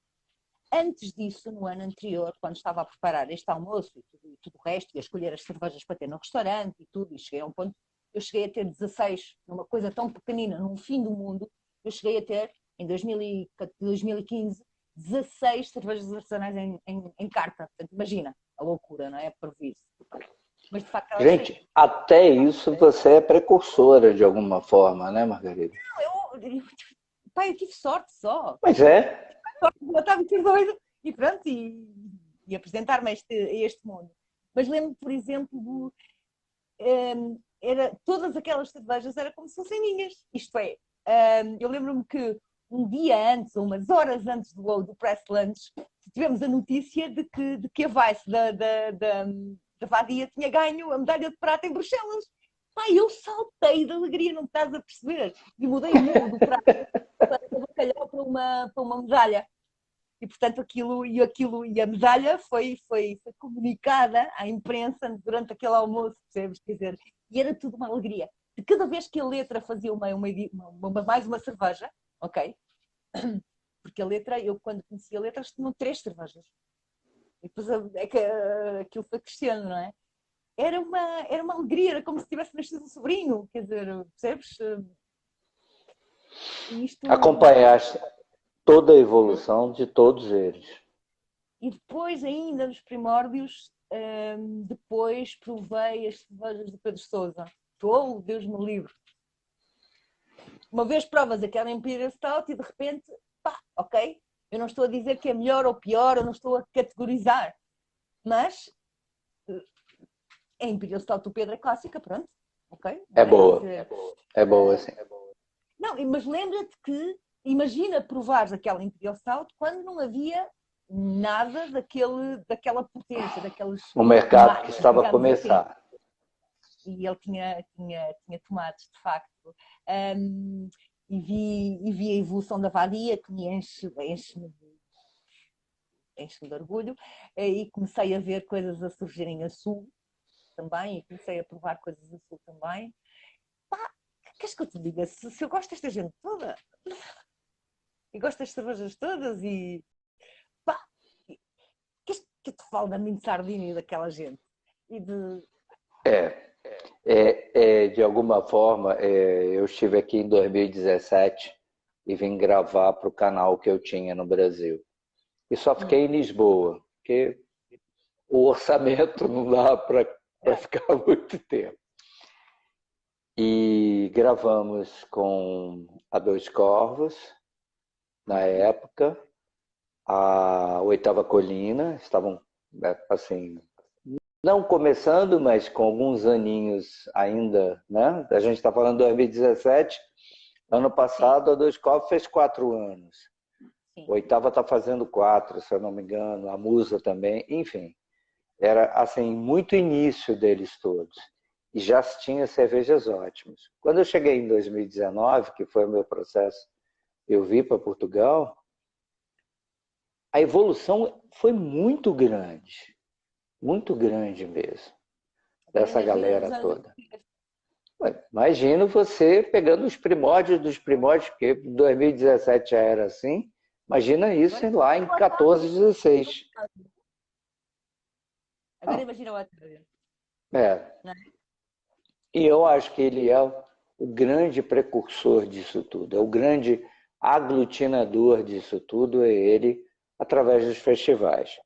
Antes disso, no ano anterior, quando estava a preparar este almoço e tudo o resto, e a escolher as cervejas para ter no restaurante e tudo, e cheguei a um ponto, eu cheguei a ter 16, numa coisa tão pequenina, num fim do mundo, eu cheguei a ter, em 2015, 16 cervejas artesanais em carta. Portanto, imagina a loucura, não é? Por isso. Mas, de facto, gente, até isso você é precursora de alguma forma, né, Margarida? Não, eu tive sorte só. Mas é. Eu estava muito doida e pronto, e apresentar-me a este mundo. Mas lembro-me, por exemplo, todas aquelas cervejas eram como se fossem minhas. Isto é, eu lembro-me que um dia antes, ou umas horas antes do press lunch, tivemos a notícia de que a Vice da Vadia tinha ganho a medalha de prata em Bruxelas. Pai, eu saltei de alegria, não estás a perceber? E mudei do prata para bacalhau para uma medalha. E, portanto, a medalha foi comunicada à imprensa durante aquele almoço, percebes? Quer dizer, e era tudo uma alegria. De cada vez que a Letra fazia mais uma cerveja, ok? Porque a Letra, eu quando conheci a Letra, tinham 3 cervejas. E depois é que aquilo foi crescendo, não é? Era uma alegria, era como se tivesse nascido um sobrinho, quer dizer, percebes? Acompanhaste toda a evolução de todos eles. E depois, ainda nos primórdios, depois provei as cervejas de Pedro Sousa. Deus me livre. Uma vez provas aquela Imperial Stout e de repente, pá, ok, eu não estou a dizer que é melhor ou pior, eu não estou a categorizar, mas a Imperial Stout do Pedro é clássica, pronto, ok? É boa, é boa, sim. Não, mas lembra-te que, imagina provares aquela Imperial Stout quando não havia nada daquela potência, daqueles... O mercado que estava a começar. Assim. E ele tinha tomates, de facto. E vi a evolução da Vadia, que me enche-me de orgulho. E comecei a ver coisas a surgirem a sul também, e comecei a provar coisas a sul também. Pá, queres que eu te diga? Se eu gosto desta gente toda, e gosto das cervejas todas, e pá, queres que eu te fale da Minho Sardinha e daquela gente? E de... De alguma forma, eu estive aqui em 2017 e vim gravar para o canal que eu tinha no Brasil. E só fiquei em Lisboa, porque o orçamento não dá para ficar muito tempo. E gravamos com a Dois Corvos, na época, a Oitava Colina, estavam assim, não começando, mas com alguns aninhos ainda, né? A gente está falando de 2017, ano passado a Dois Corvos fez 4 anos. Sim. A Oitava está fazendo 4, se eu não me engano, a Musa também, enfim. Era assim, muito início deles todos. E já tinha cervejas ótimas. Quando eu cheguei em 2019, que foi o meu processo, eu vim para Portugal, a evolução foi muito grande mesmo, dessa galera toda. Imagino você pegando os primórdios dos primórdios, porque em 2017 já era assim, imagina isso lá em 14, 16. Agora imagina o outro. E eu acho que ele é o grande precursor disso tudo, é o grande aglutinador disso tudo, é ele, através dos festivais.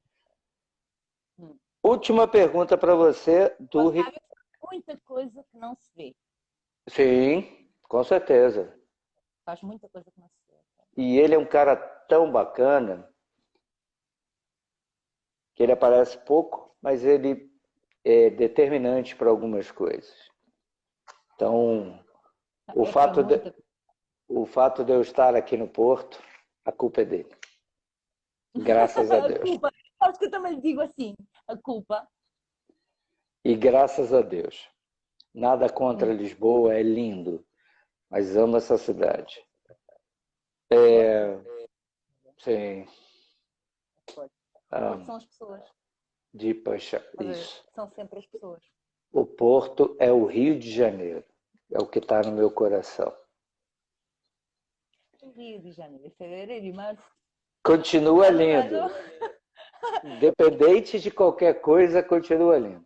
Última pergunta para você, do muita coisa que não se vê. Sim, com certeza. Faz muita coisa que não se vê. E ele é um cara tão bacana que ele aparece pouco, mas ele é determinante para algumas coisas. Então, o fato de eu estar aqui no Porto, a culpa é dele. Graças a Deus. A culpa, acho que eu também digo assim, a culpa. E graças a Deus. Nada contra Lisboa, é lindo, mas amo essa cidade. Sim. São as pessoas. De paixão, isso. São sempre as pessoas. O Porto é o Rio de Janeiro, é o que está no meu coração. O Rio de Janeiro, fevereiro e março. Continua lindo. Independente de qualquer coisa, continua lindo.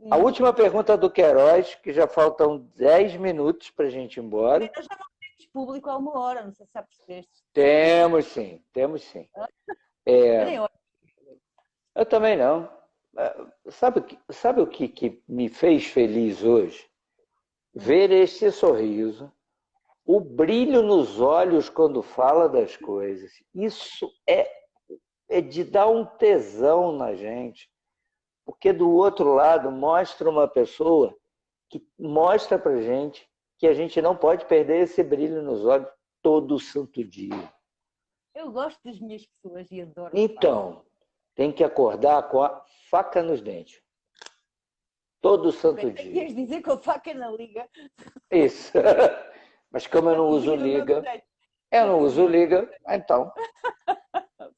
A última pergunta do Queiroz, que já faltam 10 minutos para a gente ir embora. Nós já não temos público há 1 hora, não sei se já percebeste. Temos sim, temos sim. Eu também não. Sabe o que me fez feliz hoje? Ver esse sorriso, o brilho nos olhos quando fala das coisas. Isso é de dar um tesão na gente. Porque do outro lado mostra uma pessoa que mostra pra gente que a gente não pode perder esse brilho nos olhos todo santo dia. Eu gosto das minhas pessoas e adoro. Então, tem que acordar com a faca nos dentes. Todo santo dia. Queres dizer com a faca na liga? Isso. Mas como eu não uso liga, então.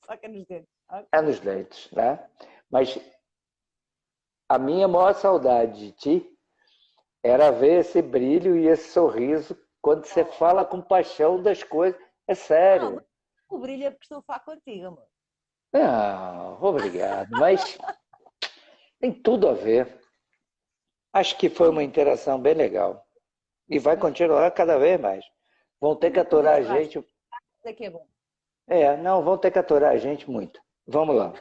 Faca nos dentes. É nos dentes, né? Mas a minha maior saudade de ti era ver esse brilho e esse sorriso quando você fala com paixão das coisas. É sério. Não, o brilho é porque estou a falar contigo, amor. Não, obrigado. Mas tem tudo a ver. Acho que foi uma interação bem legal. E vai continuar cada vez mais. Vão ter que aturar a gente. Isso aqui é bom. Não, vão ter que aturar a gente muito. Vamos lá.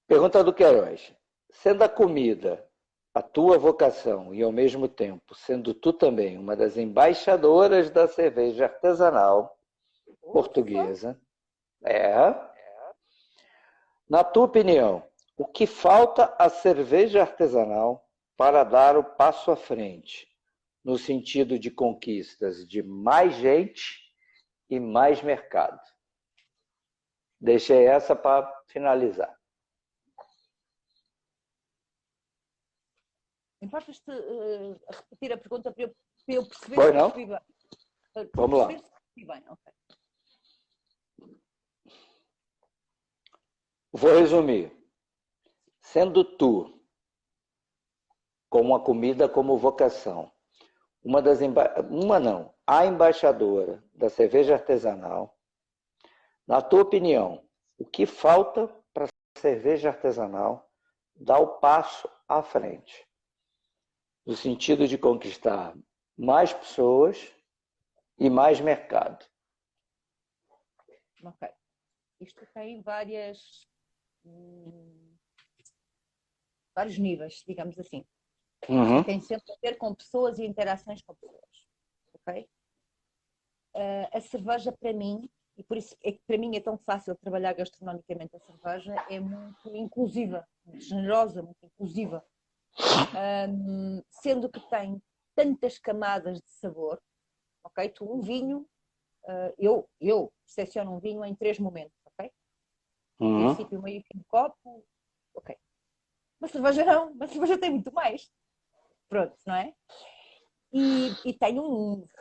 Pergunta do Queiroz. Sendo a comida a tua vocação e, ao mesmo tempo, sendo tu também uma das embaixadoras da cerveja artesanal portuguesa, na tua opinião, o que falta à cerveja artesanal para dar o passo à frente, no sentido de conquistas de mais gente e mais mercado? Deixei essa para finalizar. Importas-te repetir a pergunta para eu perceber Foi, não? se percebi bem? Vamos lá. Bem, okay. Vou resumir. Sendo tu, com a comida como vocação, a embaixadora da cerveja artesanal, na tua opinião, o que falta para a cerveja artesanal dar o passo à frente, no sentido de conquistar mais pessoas e mais mercado. Ok. Isto tem vários níveis, digamos assim. Uhum. Tem sempre a ver com pessoas e interações com pessoas. Ok? A cerveja, para mim, e por isso é que para mim é tão fácil trabalhar gastronomicamente a cerveja, é muito inclusiva, muito generosa, muito inclusiva. Sendo que tem tantas camadas de sabor, ok? Tu, um vinho, eu percepciono um vinho em 3 momentos, ok? Uhum. Princípio, meio e fim de copo, ok. Uma cerveja não, uma cerveja tem muito mais. Pronto, não é? E tem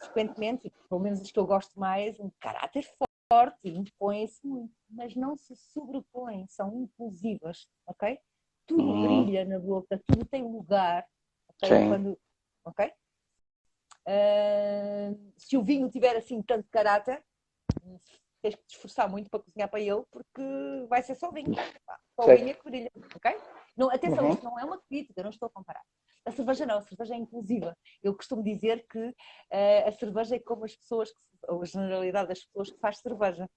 frequentemente, pelo menos as que eu gosto mais, um caráter forte e impõem-se muito, mas não se sobrepõem, são inclusivas, ok? Tudo Uhum. brilha na boca, tudo tem lugar, ok? Sim. Ok? Se o vinho tiver assim tanto caráter, tens que te esforçar muito para cozinhar para ele, porque vai ser só vinho. Só o vinho é que brilha, ok? Não, atenção, Uhum. isto não é uma crítica, eu não estou a comparar. A cerveja não, a cerveja é inclusiva. Eu costumo dizer que a cerveja é como as pessoas, ou a generalidade das pessoas que faz cerveja.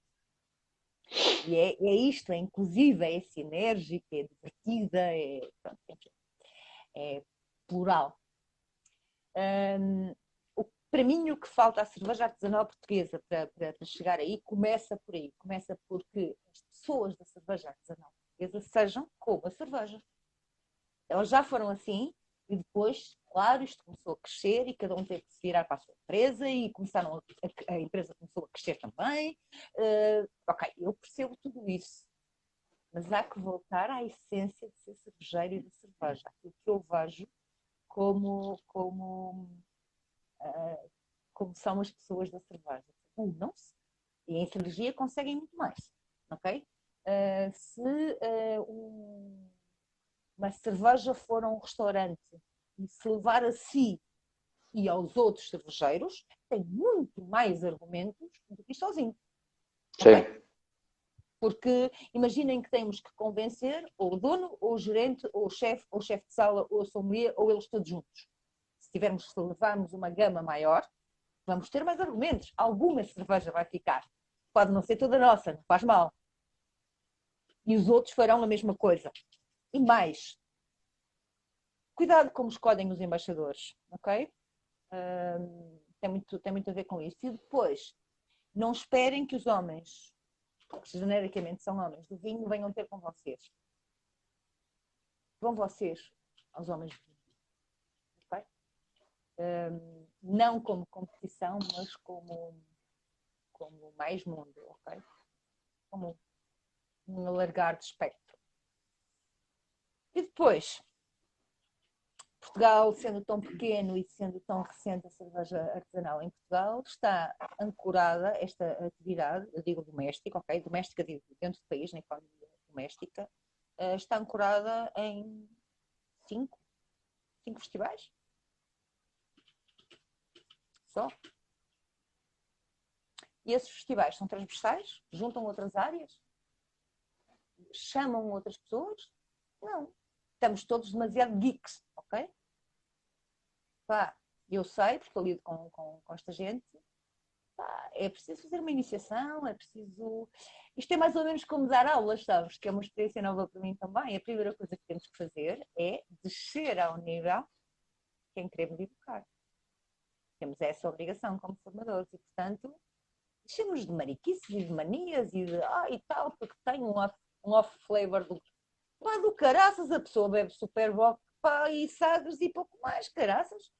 E é isto, é inclusiva, é sinérgica, é divertida, pronto, é plural. Para mim, o que falta à cerveja artesanal portuguesa para chegar aí começa por aí. Começa porque as pessoas da cerveja artesanal portuguesa sejam como a cerveja. Elas já foram assim e depois, claro, isto começou a crescer e cada um teve que se virar para a sua empresa e a empresa começou a crescer também. Ok, eu percebo tudo isso. Mas há que voltar à essência de ser cervejeiro e de cerveja. Aquilo que eu vejo como são as pessoas da cerveja. Unam-se e em sinergia conseguem muito mais. Ok? Se uma cerveja for a um restaurante e se levar a si e aos outros cervejeiros, tem muito mais argumentos do que sozinho. Sim. Ok? Porque imaginem que temos que convencer ou o dono, ou o gerente, ou o chefe de sala, ou a sommelier, ou eles todos juntos. Se levarmos uma gama maior, vamos ter mais argumentos. Alguma cerveja vai ficar. Pode não ser toda nossa, não faz mal. E os outros farão a mesma coisa. E mais, cuidado como escolhem os embaixadores, ok? Tem muito a ver com isso. E depois, não esperem que os homens, que genericamente são homens do vinho, venham ter com vocês. Vão vocês aos homens do vinho, ok? Não como competição, mas como mais mundo, ok? Como um alargar de espectro. E depois, Portugal, sendo tão pequeno e sendo tão recente a cerveja artesanal em Portugal, está ancorada esta atividade, eu digo doméstica, ok? Doméstica dentro do país, na economia doméstica, está ancorada em 5 festivais. Só. E esses festivais são transversais? Juntam outras áreas? Chamam outras pessoas? Não. Estamos todos demasiado geeks, ok? Pá, eu sei, porque eu lido com esta gente, pá, é preciso fazer uma iniciação, é preciso... Isto é mais ou menos como dar aulas, sabes? Que é uma experiência nova para mim também. A primeira coisa que temos que fazer é descer ao nível quem queremos educar. Temos essa obrigação como formadores e, portanto, deixemos de mariquices e de manias e de e tal, porque tem um off-flavor do caraças, a pessoa bebe super bock, pá, e sagres e pouco mais, caraças.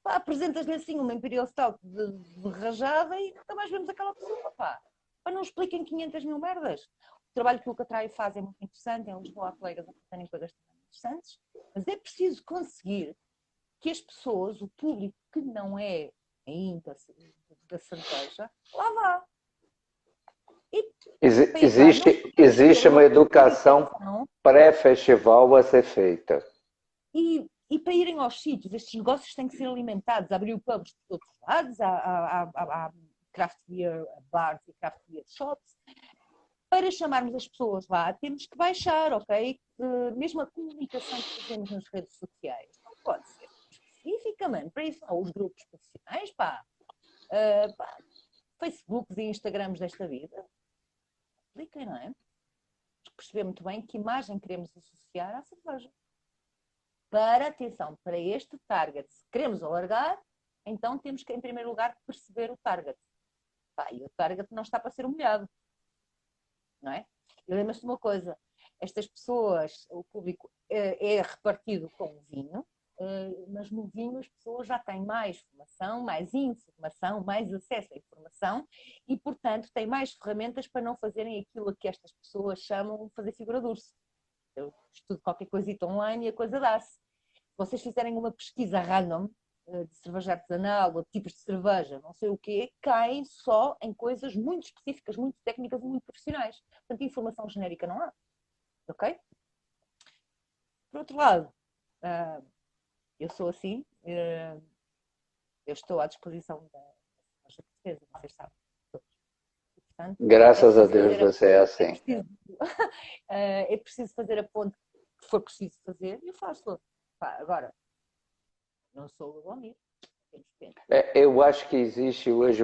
Pá, apresentas-lhe assim uma Imperial Stout de rajada e nunca mais vemos aquela pessoa, pá. Pá, não expliquem 500 mil merdas. O trabalho que o Catraio faz é muito interessante, em Lisboa há colegas a fazerem coisas também interessantes, mas é preciso conseguir que as pessoas, o público que não é ainda da cerveja, lá vá. E para ir lá, não Existe uma uma educação publicação pré-festival a ser feita. e para irem aos sítios. Estes negócios têm que ser alimentados. Abrir pubs por todos os lados, há craft beer bars e craft beer shops. para chamarmos as pessoas lá, temos que baixar, ok? Mesmo a comunicação que fazemos nas redes sociais não pode ser especificamente para isso, não, os grupos profissionais, pá, Facebooks e Instagrams desta vida. Cliquem, não é? Perceber muito bem que imagem queremos associar à cerveja. Para, atenção, para este target, se queremos alargar, então temos que, em primeiro lugar, perceber o target. E o target não está para ser humilhado. Não é? E lembra-se de uma coisa, estas pessoas, o público é repartido com o vinho, mas no vinho as pessoas já têm mais formação, mais informação, mais acesso à informação e, portanto, têm mais ferramentas para não fazerem aquilo a que estas pessoas chamam de fazer figura de urso. Eu estudo qualquer coisita online e a coisa dá-se. Se vocês fizerem uma pesquisa random de cerveja artesanal ou de tipos de cerveja, não sei o quê, caem só em coisas muito específicas, muito técnicas e muito profissionais. Portanto, informação genérica não há. Ok? Por outro lado, eu sou assim, eu estou à disposição da cerveja portuguesa, vocês sabem. Portanto, Graças a Deus você é assim. É preciso fazer a ponte que for preciso fazer e eu faço. Agora, não sou o Lubomir. Eu acho que existe hoje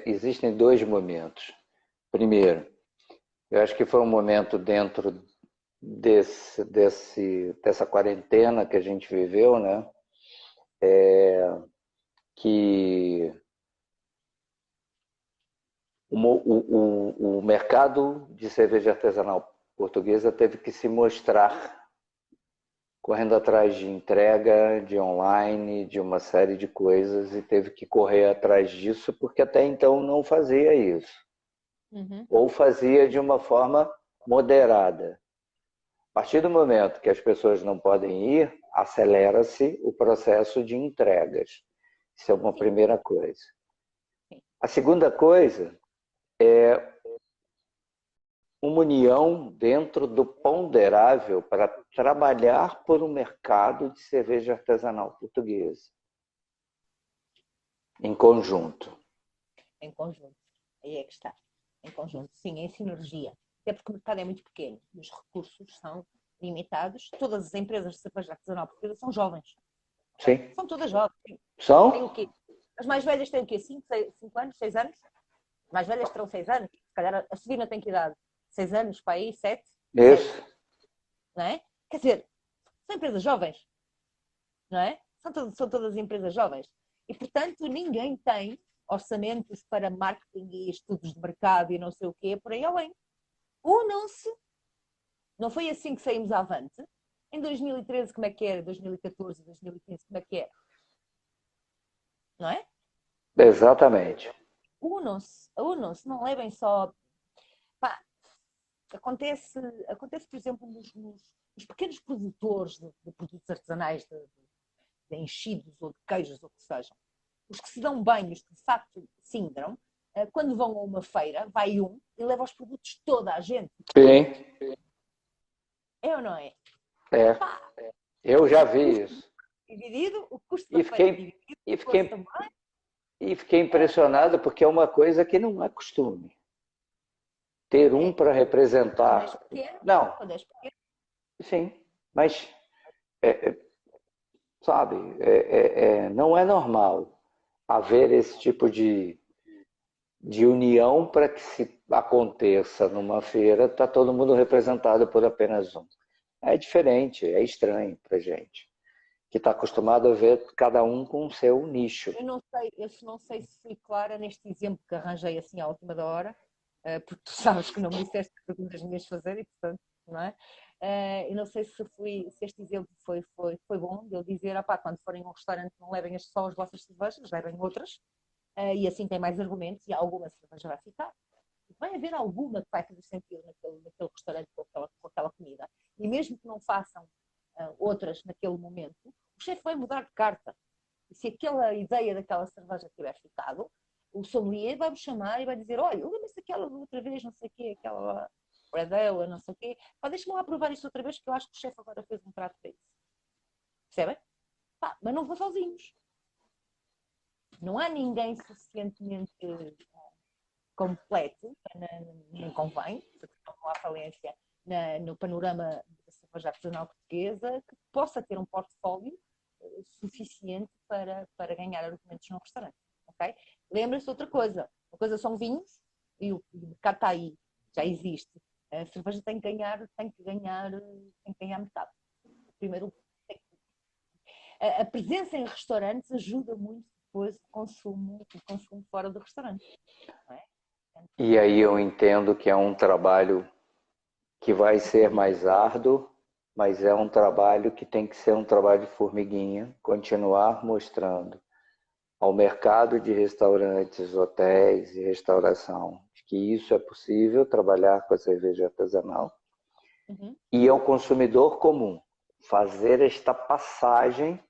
existem dois momentos. Primeiro, eu acho que foi um momento dentro dessa quarentena que a gente viveu, né? Que o mercado de cerveja artesanal portuguesa teve que se mostrar correndo atrás de entrega, de online, de uma série de coisas e teve que correr atrás disso porque até então não fazia isso. Ou fazia de uma forma moderada. A partir do momento que as pessoas não podem ir, acelera-se o processo de entregas. Isso é uma primeira coisa. A segunda coisa é uma união dentro do ponderável para trabalhar por um mercado de cerveja artesanal portuguesa. Em conjunto. Em conjunto. Aí é que está. Em conjunto. Sim, em sinergia. Até porque o mercado é muito pequeno e os recursos são limitados. Todas as empresas de cerveja artesanal portuguesa são jovens. Sim. São todas jovens. São? Tem o quê? As mais velhas têm o quê? 5 anos? 6 anos? As mais velhas terão 6 anos. Se calhar a Sabina tem que idade? 6 anos para aí? 7? Isso. Não é? Quer dizer, são empresas jovens. Não é? São todas empresas jovens. E, portanto, ninguém tem orçamentos para marketing e estudos de mercado e não sei o quê, por aí além. Unam-se. Não foi assim que saímos avante. Em 2013, como é que era? 2014, 2015, como é que era? Não é? Exatamente. Unam-se, não levem só. Pá, acontece, por exemplo, nos pequenos produtores de produtos artesanais, de enchidos ou de queijos, ou o que sejam. Os que se dão bem, os que de facto singram, quando vão a uma feira, vai um e leva os produtos toda a gente. Sim. É ou não é? É. Pá, Eu já vi isso. dividido, o custo E da feira dividido, e fiquei impressionado porque é uma coisa que não é costume. Ter um para representar. Não. Sim, mas sabe, não é normal haver esse tipo de união para que se aconteça numa feira, está todo mundo representado por apenas um. É diferente, é estranho para gente, que está acostumado a ver cada um com o seu nicho. Eu não sei se fui clara neste exemplo que arranjei assim à última da hora, porque tu sabes que não me disseste que perguntas me ias fazer e portanto, não é? Eu não sei se este exemplo foi bom de eu dizer, quando forem a um restaurante não levem só as vossas cervejas, levem outras, e assim tem mais argumentos e alguma cerveja vai ficar. Vai haver alguma que vai fazer sentido naquele restaurante com aquela comida. E mesmo que não façam outras naquele momento, o chefe vai mudar de carta. E se aquela ideia daquela cerveja tiver ficado, o sommelier vai-me chamar e vai dizer, olha, lembra-se daquela outra vez, não sei o quê, aquela Red Ale, não sei o quê. Deixa-me lá provar isto outra vez, que eu acho que o chefe agora fez um prato para isso. Percebem? Mas não vão sozinhos. Não há ninguém suficientemente completo, não convém, porque não há falência no panorama da cerveja artesanal portuguesa, que possa ter um portfólio suficiente para ganhar argumentos num restaurante. Okay? Lembra-se de outra coisa. Uma coisa são vinhos, e o mercado está aí, já existe. A cerveja tem que ganhar metade. Primeiro, a presença em restaurantes ajuda muito depois o consumo fora do restaurante. Não é? E aí eu entendo que é um trabalho que vai ser mais árduo, mas é um trabalho que tem que ser um trabalho de formiguinha, continuar mostrando ao mercado de restaurantes, hotéis e restauração que isso é possível, trabalhar com a cerveja artesanal, e ao consumidor comum fazer esta passagem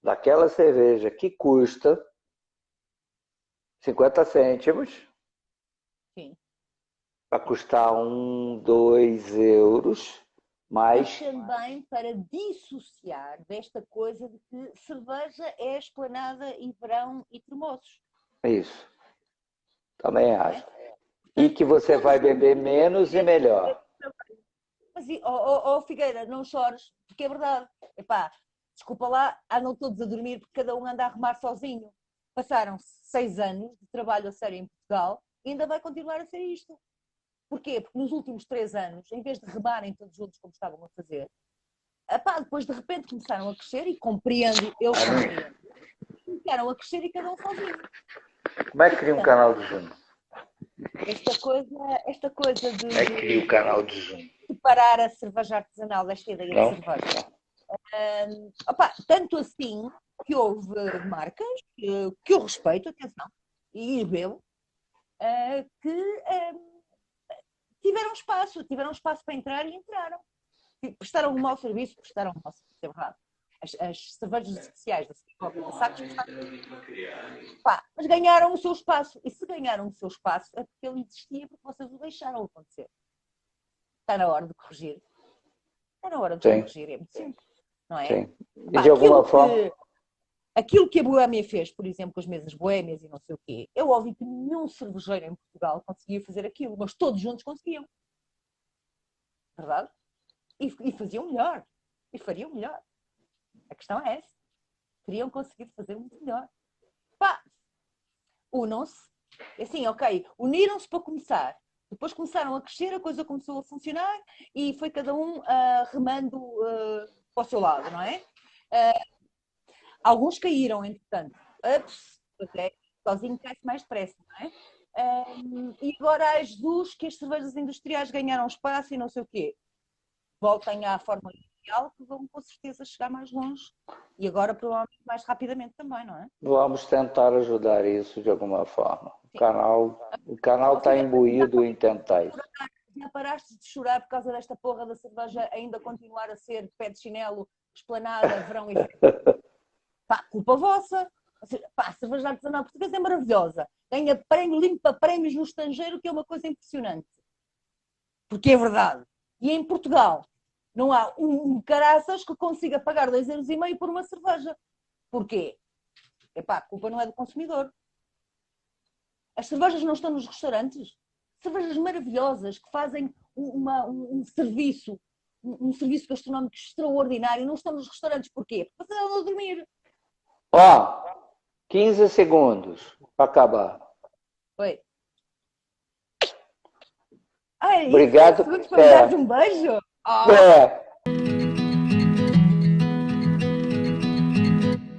daquela cerveja que custa 50 cêntimos para custar 1, 2 euros, mas também para dissociar desta coisa de que cerveja é esplanada e verão e termoços. Isso. Também acho. E que você vai beber menos e melhor. Mas, Figueira, não chores, porque é verdade. Epá, desculpa lá, andam todos a dormir porque cada um anda a remar sozinho. Passaram 6 anos de trabalho a sério em Portugal e ainda vai continuar a ser isto. Porquê? Porque nos últimos 3 anos, em vez de remarem todos juntos como estavam a fazer, depois de repente começaram a crescer e compreendo, começaram a crescer e cada um sozinho. Como é que cria um canal de Zoom? Esta coisa de... Como é que cria o canal de Zoom? Separar a cerveja artesanal desta ideia Não? de cerveja. Tanto assim que houve marcas que eu respeito, atenção, e bebo, que tiveram espaço para entrar e entraram. Prestaram um mau serviço, é verdade. As cervejas especiais da Sacos mas ganharam o seu espaço. E se ganharam o seu espaço é porque ele existia, porque vocês o deixaram acontecer. Está na hora de corrigir. Corrigir, é muito simples, não é? Sim. E de alguma forma... Aquilo que a Boémia fez, por exemplo, com as mesas boémias e não sei o quê, eu ouvi que nenhum cervejeiro em Portugal conseguia fazer aquilo, mas todos juntos conseguiam. Verdade? E faziam melhor. E fariam melhor. A questão é essa. Teriam conseguido fazer muito melhor. Unam-se. Assim, ok, uniram-se para começar. Depois começaram a crescer, a coisa começou a funcionar e foi cada um remando para o seu lado, não é? Alguns caíram, entretanto. Sozinho cai-se mais depressa, não é? E agora há Jesus que as cervejas industriais ganharam espaço e não sei o quê. Voltem à forma inicial que vão com certeza chegar mais longe. E agora provavelmente mais rapidamente também, não é? Vamos tentar ajudar isso de alguma forma. O canal está imbuído em tentar isso. Já paraste de chorar por causa desta porra da cerveja ainda continuar a ser pé de chinelo, esplanada, verão e inverno? Culpa vossa. A cerveja artesanal portuguesa é maravilhosa. Ganha prémio, limpa prémios no estrangeiro, que é uma coisa impressionante. Porque é verdade. E em Portugal não há um caraças que consiga pagar 2,5 € por uma cerveja. Porquê? A culpa não é do consumidor. As cervejas não estão nos restaurantes. Cervejas maravilhosas que fazem um serviço gastronómico extraordinário não estão nos restaurantes. Porquê? Porque vocês andam a dormir. 15 segundos para acabar. Oi. Obrigado. Segundos para me dar um beijo?